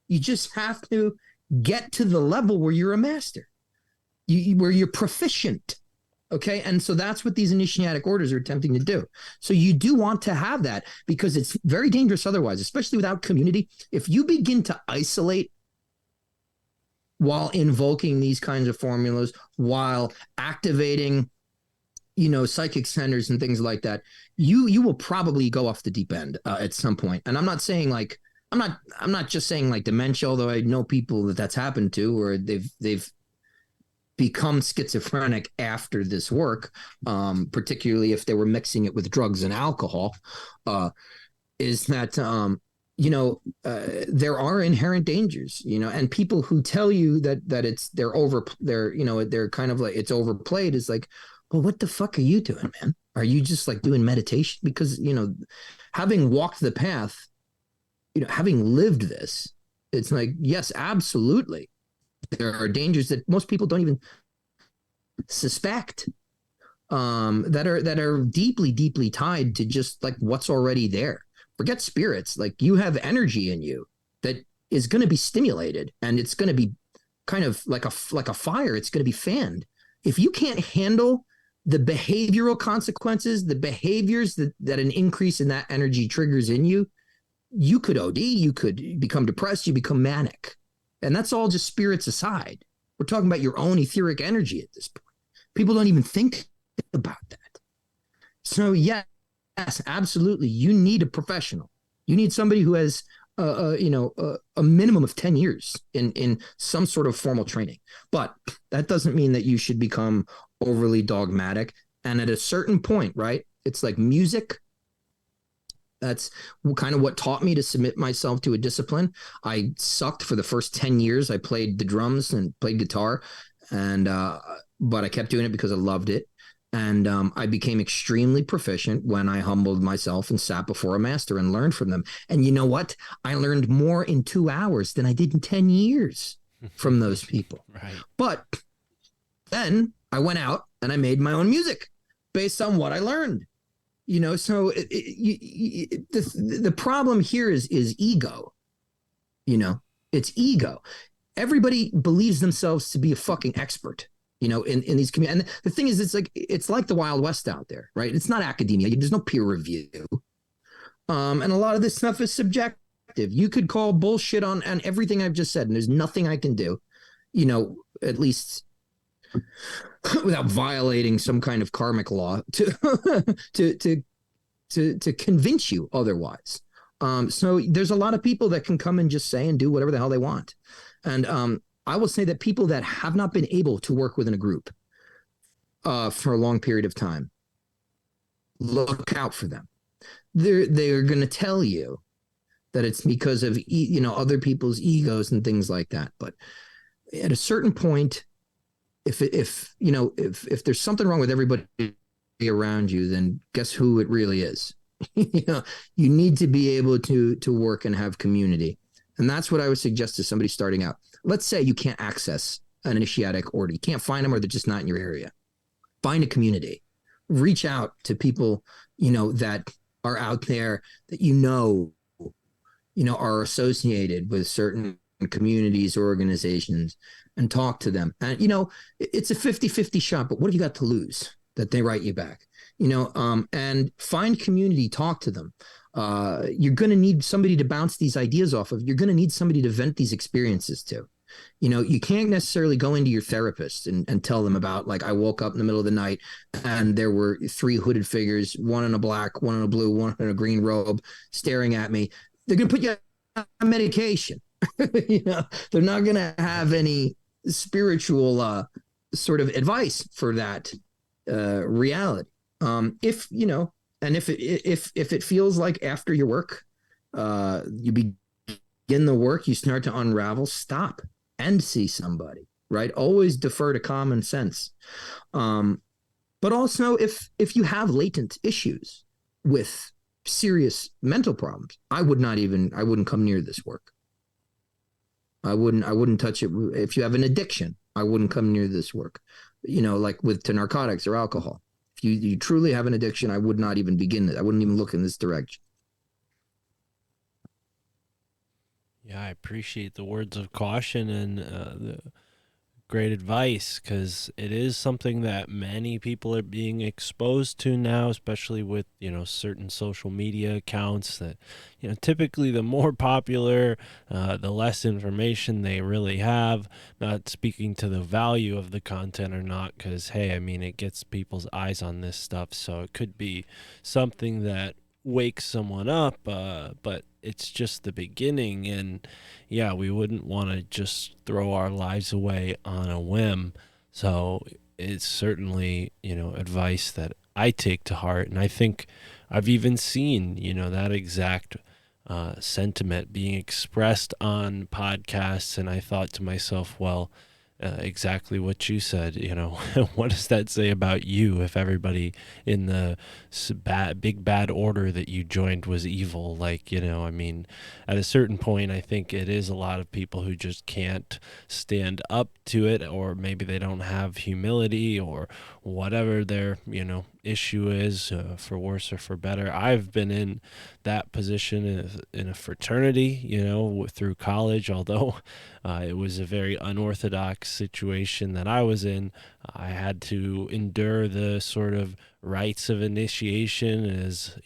You just have to get to the level where you're a master, where you're proficient. Okay, and so that's what these initiatic orders are attempting to do. So you do want to have that, because it's very dangerous otherwise, especially without community. If you begin to isolate while invoking these kinds of formulas, while activating psychic centers and things like that, you will probably go off the deep end at some point. And I'm not saying like I'm not just saying like dementia, although I know people that's happened to, or they've become schizophrenic after this work, particularly if they were mixing it with drugs and alcohol. Is that there are inherent dangers, and people who tell you that they're kind of like it's overplayed is like, well, what the fuck are you doing, man? Are you just like doing meditation? Because, having walked the path, having lived this, it's like, yes, absolutely. There are dangers that most people don't even suspect, that are deeply, deeply tied to just like what's already there. Forget spirits. Like, you have energy in you that is going to be stimulated, and it's going to be kind of like a fire. It's going to be fanned. If you can't handle the behavioral consequences, the behaviors that an increase in that energy triggers in you, you could OD, you could become depressed, you become manic. And that's all just spirits aside. We're talking about your own etheric energy at this point. People don't even think about that. So yes, absolutely. You need a professional. You need somebody who has a minimum of 10 years in some sort of formal training. But that doesn't mean that you should become overly dogmatic. And at a certain point, right, it's like music. That's kind of what taught me to submit myself to a discipline. I sucked for the first 10 years. I played the drums and played guitar, and but I kept doing it because I loved it. And I became extremely proficient when I humbled myself and sat before a master and learned from them. And you know what? I learned more in 2 hours than I did in 10 years from those people. Right. But then I went out and I made my own music based on what I learned. So the problem here is ego. It's ego. Everybody believes themselves to be a fucking expert. In these communities. And the thing is, it's like the Wild West out there, right? It's not academia. There's no peer review. And a lot of this stuff is subjective. perspective. You could call bullshit on everything I've just said, and there's nothing I can do, at least without violating some kind of karmic law to to convince you otherwise. So there's a lot of people that can come and just say and do whatever the hell they want. And I will say that people that have not been able to work within a group for a long period of time, look out for them. They're going to tell you that it's because of other people's egos and things like that. But at a certain point, if there's something wrong with everybody around you, then guess who it really is? You need to be able to work and have community. And that's what I would suggest to somebody starting out. Let's say you can't access an initiatic order. You can't find them, or they're just not in your area. Find a community. Reach out to people, that are out there that are associated with certain communities or organizations, and talk to them. And, it's a 50-50 shot, but what have you got to lose that they write you back? And find community, talk to them. You're going to need somebody to bounce these ideas off of. You're going to need somebody to vent these experiences to. You can't necessarily go into your therapist and tell them about, like, I woke up in the middle of the night and there were 3 hooded figures, one in a black, one in a blue, one in a green robe staring at me. They're going to put you on medication. They're not going to have any spiritual sort of advice for that reality. If it feels like after your work, you begin the work, you start to unravel, stop and see somebody, right? Always defer to common sense. But also if you have latent issues with serious mental problems, I wouldn't come near this work. I wouldn't touch it. If you have an addiction, I wouldn't come near this work, like to narcotics or alcohol. If you truly have an addiction, I would not even begin it. I wouldn't even look in this direction. Yeah, I appreciate the words of caution and the great advice, because it is something that many people are being exposed to now, especially with, certain social media accounts that, typically the more popular, the less information they really have. Not speaking to the value of the content or not, because, hey, it gets people's eyes on this stuff. So it could be something that wakes someone up, but it's just the beginning. And yeah, we wouldn't want to just throw our lives away on a whim. So it's certainly, advice that I take to heart. And I think I've even seen, that exact sentiment being expressed on podcasts. And I thought to myself, well, exactly what you said, what does that say about you if everybody in the big bad order that you joined was evil? Like, at a certain point, I think it is a lot of people who just can't stand up to it, or maybe they don't have humility, or whatever their, issue is, for worse or for better. I've been in that position in a fraternity, through college, although it was a very unorthodox situation that I was in. I had to endure the sort of rites of initiation, as,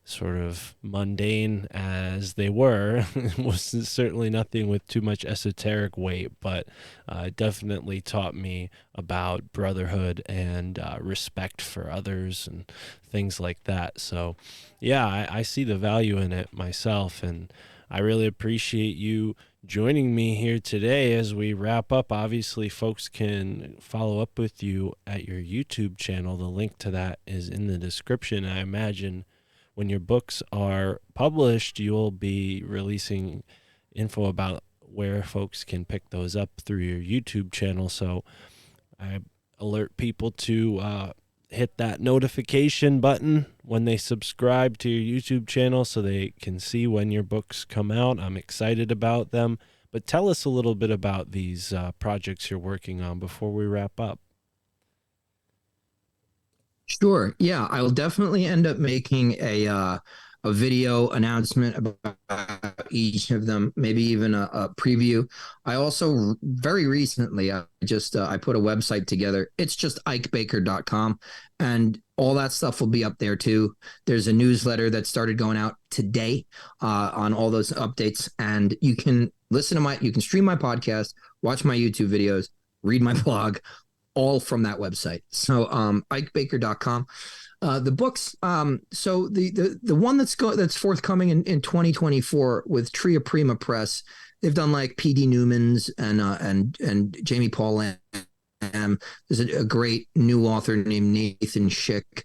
sort of mundane as they were. It was certainly nothing with too much esoteric weight, but it definitely taught me about brotherhood and respect for others and things like that. So yeah, I see the value in it myself, and I really appreciate you joining me here today as we wrap up. Obviously, folks can follow up with you at your YouTube channel. The link to that is in the description. I imagine when your books are published, you'll be releasing info about where folks can pick those up through your YouTube channel. So I alert people to hit that notification button when they subscribe to your YouTube channel so they can see when your books come out. I'm excited about them. But tell us a little bit about these projects you're working on before we wrap up. Sure. Yeah, I will definitely end up making a a video announcement about each of them, maybe even a preview. I also very recently I put a website together. It's just ikebaker.com, and all that stuff will be up there too. There's a newsletter that started going out today on all those updates, and you can you can stream my podcast, watch my YouTube videos, read my blog, all from that website. So ikebaker.com. The books, so the one that's forthcoming in 2024 with Tria Prima Press, they've done like P.D. Newman's and Jamie Paul Lamb. There's a great new author named Nathan Schick.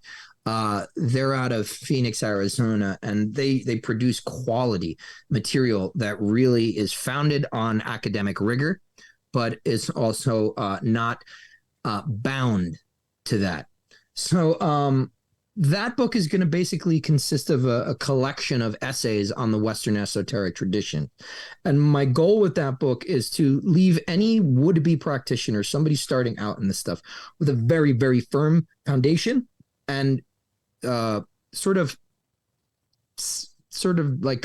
They're out of Phoenix, Arizona, and they produce quality material that really is founded on academic rigor, but is also not bound to that. So that book is going to basically consist of a collection of essays on the Western Esoteric tradition. And my goal with that book is to leave any would-be practitioner, somebody starting out in this stuff, with a very, very firm foundation and sort of like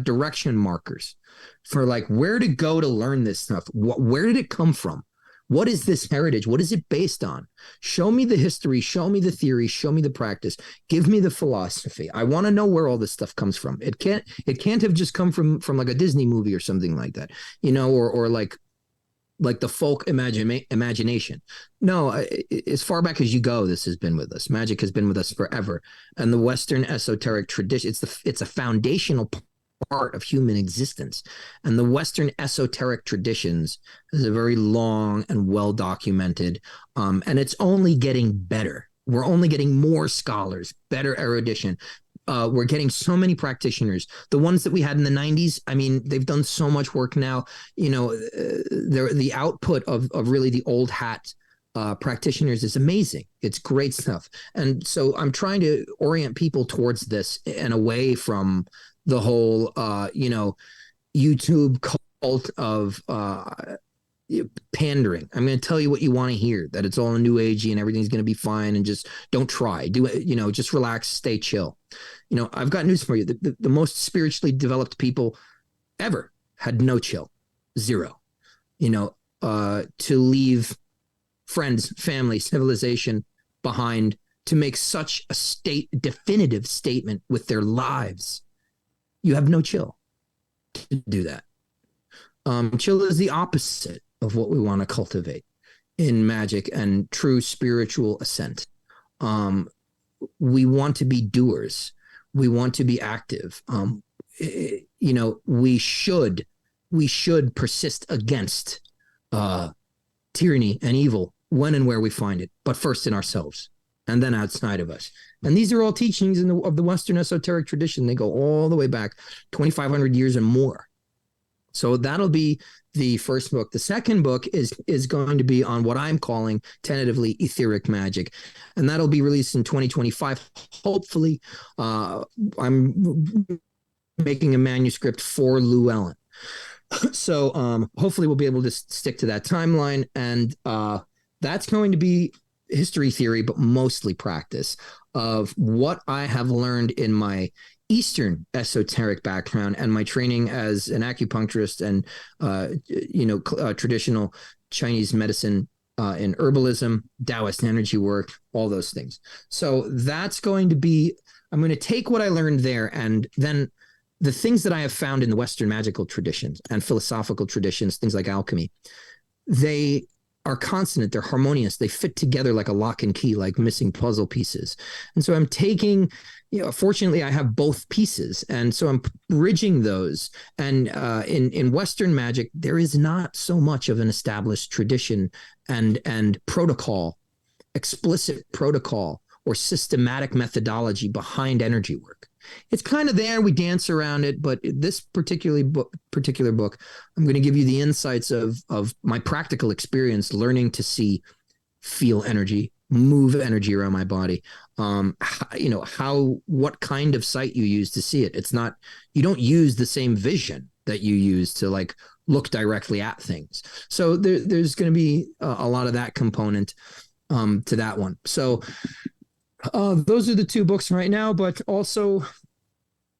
direction markers for like where to go to learn this stuff. Where did it come from? What is this heritage? What is it based on? Show me the history, show me the theory, show me the practice, give me the philosophy. I want to know where all this stuff comes from. It can't have just come from like a Disney movie or something like that, or like the folk imagination. No, as far back as you go, this has been with us. Magic has been with us forever. And the Western esoteric tradition, it's a foundational part of human existence. And the Western esoteric traditions is a very long and well documented, and it's only getting better. We're only getting more scholars, better erudition. We're getting so many practitioners. The ones that we had in the 90s, I mean, they've done so much work now. The output of really the old hat practitioners is amazing. It's great stuff. And so I'm trying to orient people towards this and away from the whole, YouTube cult of pandering. I'm going to tell you what you want to hear, that it's all new agey and everything's going to be fine, and just don't try. Do it, just relax, stay chill. I've got news for you. The most spiritually developed people ever had no chill, zero. To leave friends, family, civilization behind to make such a definitive statement with their lives. You have no chill to do that. Chill is the opposite of what we want to cultivate in magic and true spiritual ascent. We want to be doers. We want to be active. We should persist against tyranny and evil when and where we find it, but first in ourselves and then outside of us. And these are all teachings of the Western esoteric tradition. They go all the way back 2,500 years and more. So that'll be the first book. The second book is going to be on what I'm calling tentatively etheric magic. And that'll be released in 2025. Hopefully, I'm making a manuscript for Llewellyn. So hopefully we'll be able to stick to that timeline. And that's going to be history theory, but mostly practice of what I have learned in my Eastern esoteric background and my training as an acupuncturist and, traditional Chinese medicine in herbalism, Taoist energy work, all those things. So that's going to be, I'm going to take what I learned there, and then the things that I have found in the Western magical traditions and philosophical traditions, things like alchemy, they are consonant, they're harmonious, they fit together like a lock and key, like missing puzzle pieces. And so I'm taking, fortunately I have both pieces, and so I'm bridging those. And in Western magic, there is not so much of an established tradition and protocol, explicit protocol or systematic methodology behind energy work. It's kind of there, we dance around it, but this particular book, I'm going to give you the insights of my practical experience learning to see, feel energy, move energy around my body. What kind of sight you use to see it. It's not, you don't use the same vision that you use to like look directly at things. So there's going to be a lot of that component to that one. So those are the two books right now, but also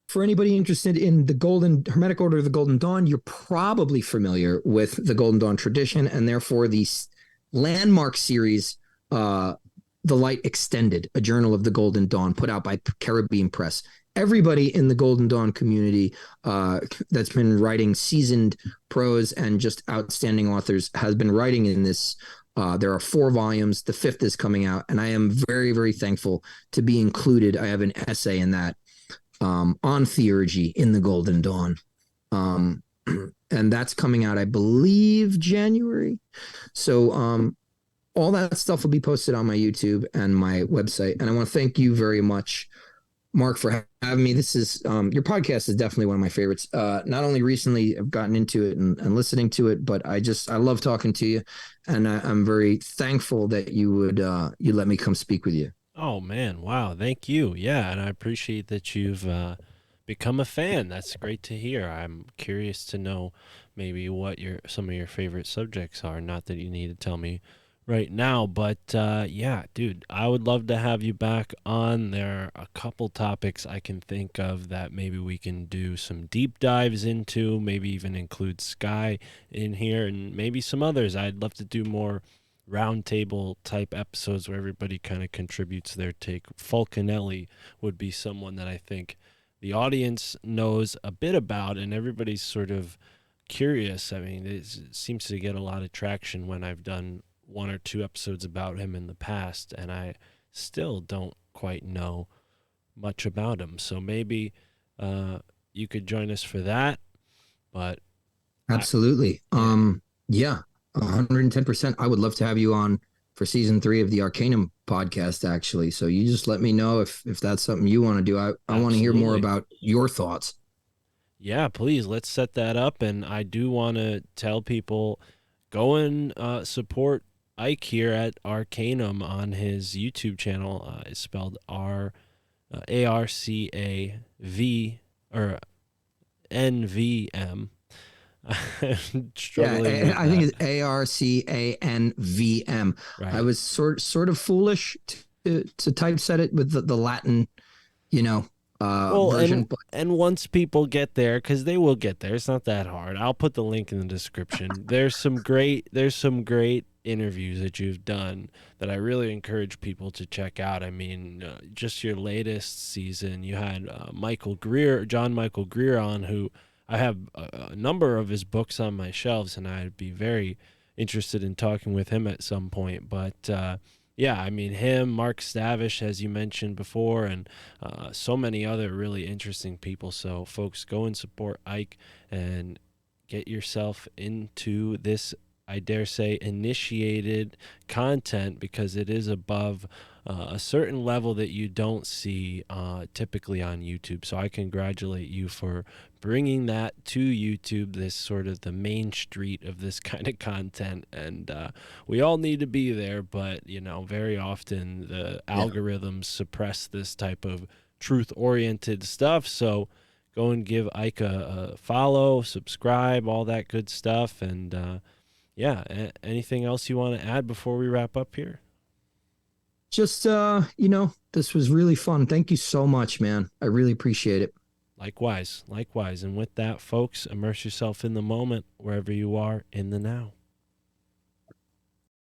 for anybody interested in the Golden Hermetic Order of the Golden Dawn, you're probably familiar with the Golden Dawn tradition, and therefore the landmark series, The Light Extended, a journal of the Golden Dawn, put out by Caribbean Press. Everybody in the Golden Dawn community that's been writing seasoned prose and just outstanding authors has been writing in this. There are 4 volumes. The 5th is coming out, and I am very, very thankful to be included. I have an essay in that on Theurgy in the Golden Dawn. And that's coming out, I believe, January. So all that stuff will be posted on my YouTube and my website. And I want to thank you very much, Mark, for having me. This is your podcast is definitely one of my favorites. Not only recently I've gotten into it and listening to it, but I love talking to you, and I'm very thankful that you would you let me come speak with you. Oh man, wow, thank you. Yeah, and I appreciate that you've become a fan. That's great to hear. I'm curious to know maybe what some of your favorite subjects are. Not that you need to tell me right now, but yeah, dude, I would love to have you back on. There are a couple topics I can think of that maybe we can do some deep dives into, maybe even include Sky in here, and maybe some others. I'd love to do more roundtable type episodes where everybody kind of contributes their take. Falconelli would be someone that I think the audience knows a bit about, and everybody's sort of curious. I mean, it seems to get a lot of traction when I've done 1 or 2 episodes about him in the past, and I still don't quite know much about him. So maybe you could join us for that. But Absolutely. Yeah, 110%. I would love to have you on for season 3 of the Arcanum podcast, actually. So you just let me know if that's something you want to do. I want to hear more about your thoughts. Yeah, please, let's set that up. And I do want to tell people, go and support Ike here at Arcanum on his YouTube channel. It's spelled ARCAV or NVM. Struggling with I think it's ARCANVM. Right. I was sort of foolish to typeset it with the Latin, version. And once people get there, because they will get there, it's not that hard. I'll put the link in the description. There's some great interviews that you've done that I really encourage people to check out. I mean, just your latest season, you had John Michael Greer on, who I have a number of his books on my shelves, and I'd be very interested in talking with him at some point. But yeah, I mean, him, Mark Stavish, as you mentioned before, and so many other really interesting people. So folks, go and support Ike and get yourself into this, I dare say, initiated content, because it is above a certain level that you don't see typically on YouTube. So I congratulate you for bringing that to YouTube, this sort of the main street of this kind of content. And we all need to be there, but, very often the algorithms suppress this type of truth-oriented stuff. So go and give Ike a follow, subscribe, all that good stuff. And yeah, anything else you want to add before we wrap up here? Just, this was really fun. Thank you so much, man. I really appreciate it. Likewise. And with that, folks, immerse yourself in the moment wherever you are in the now.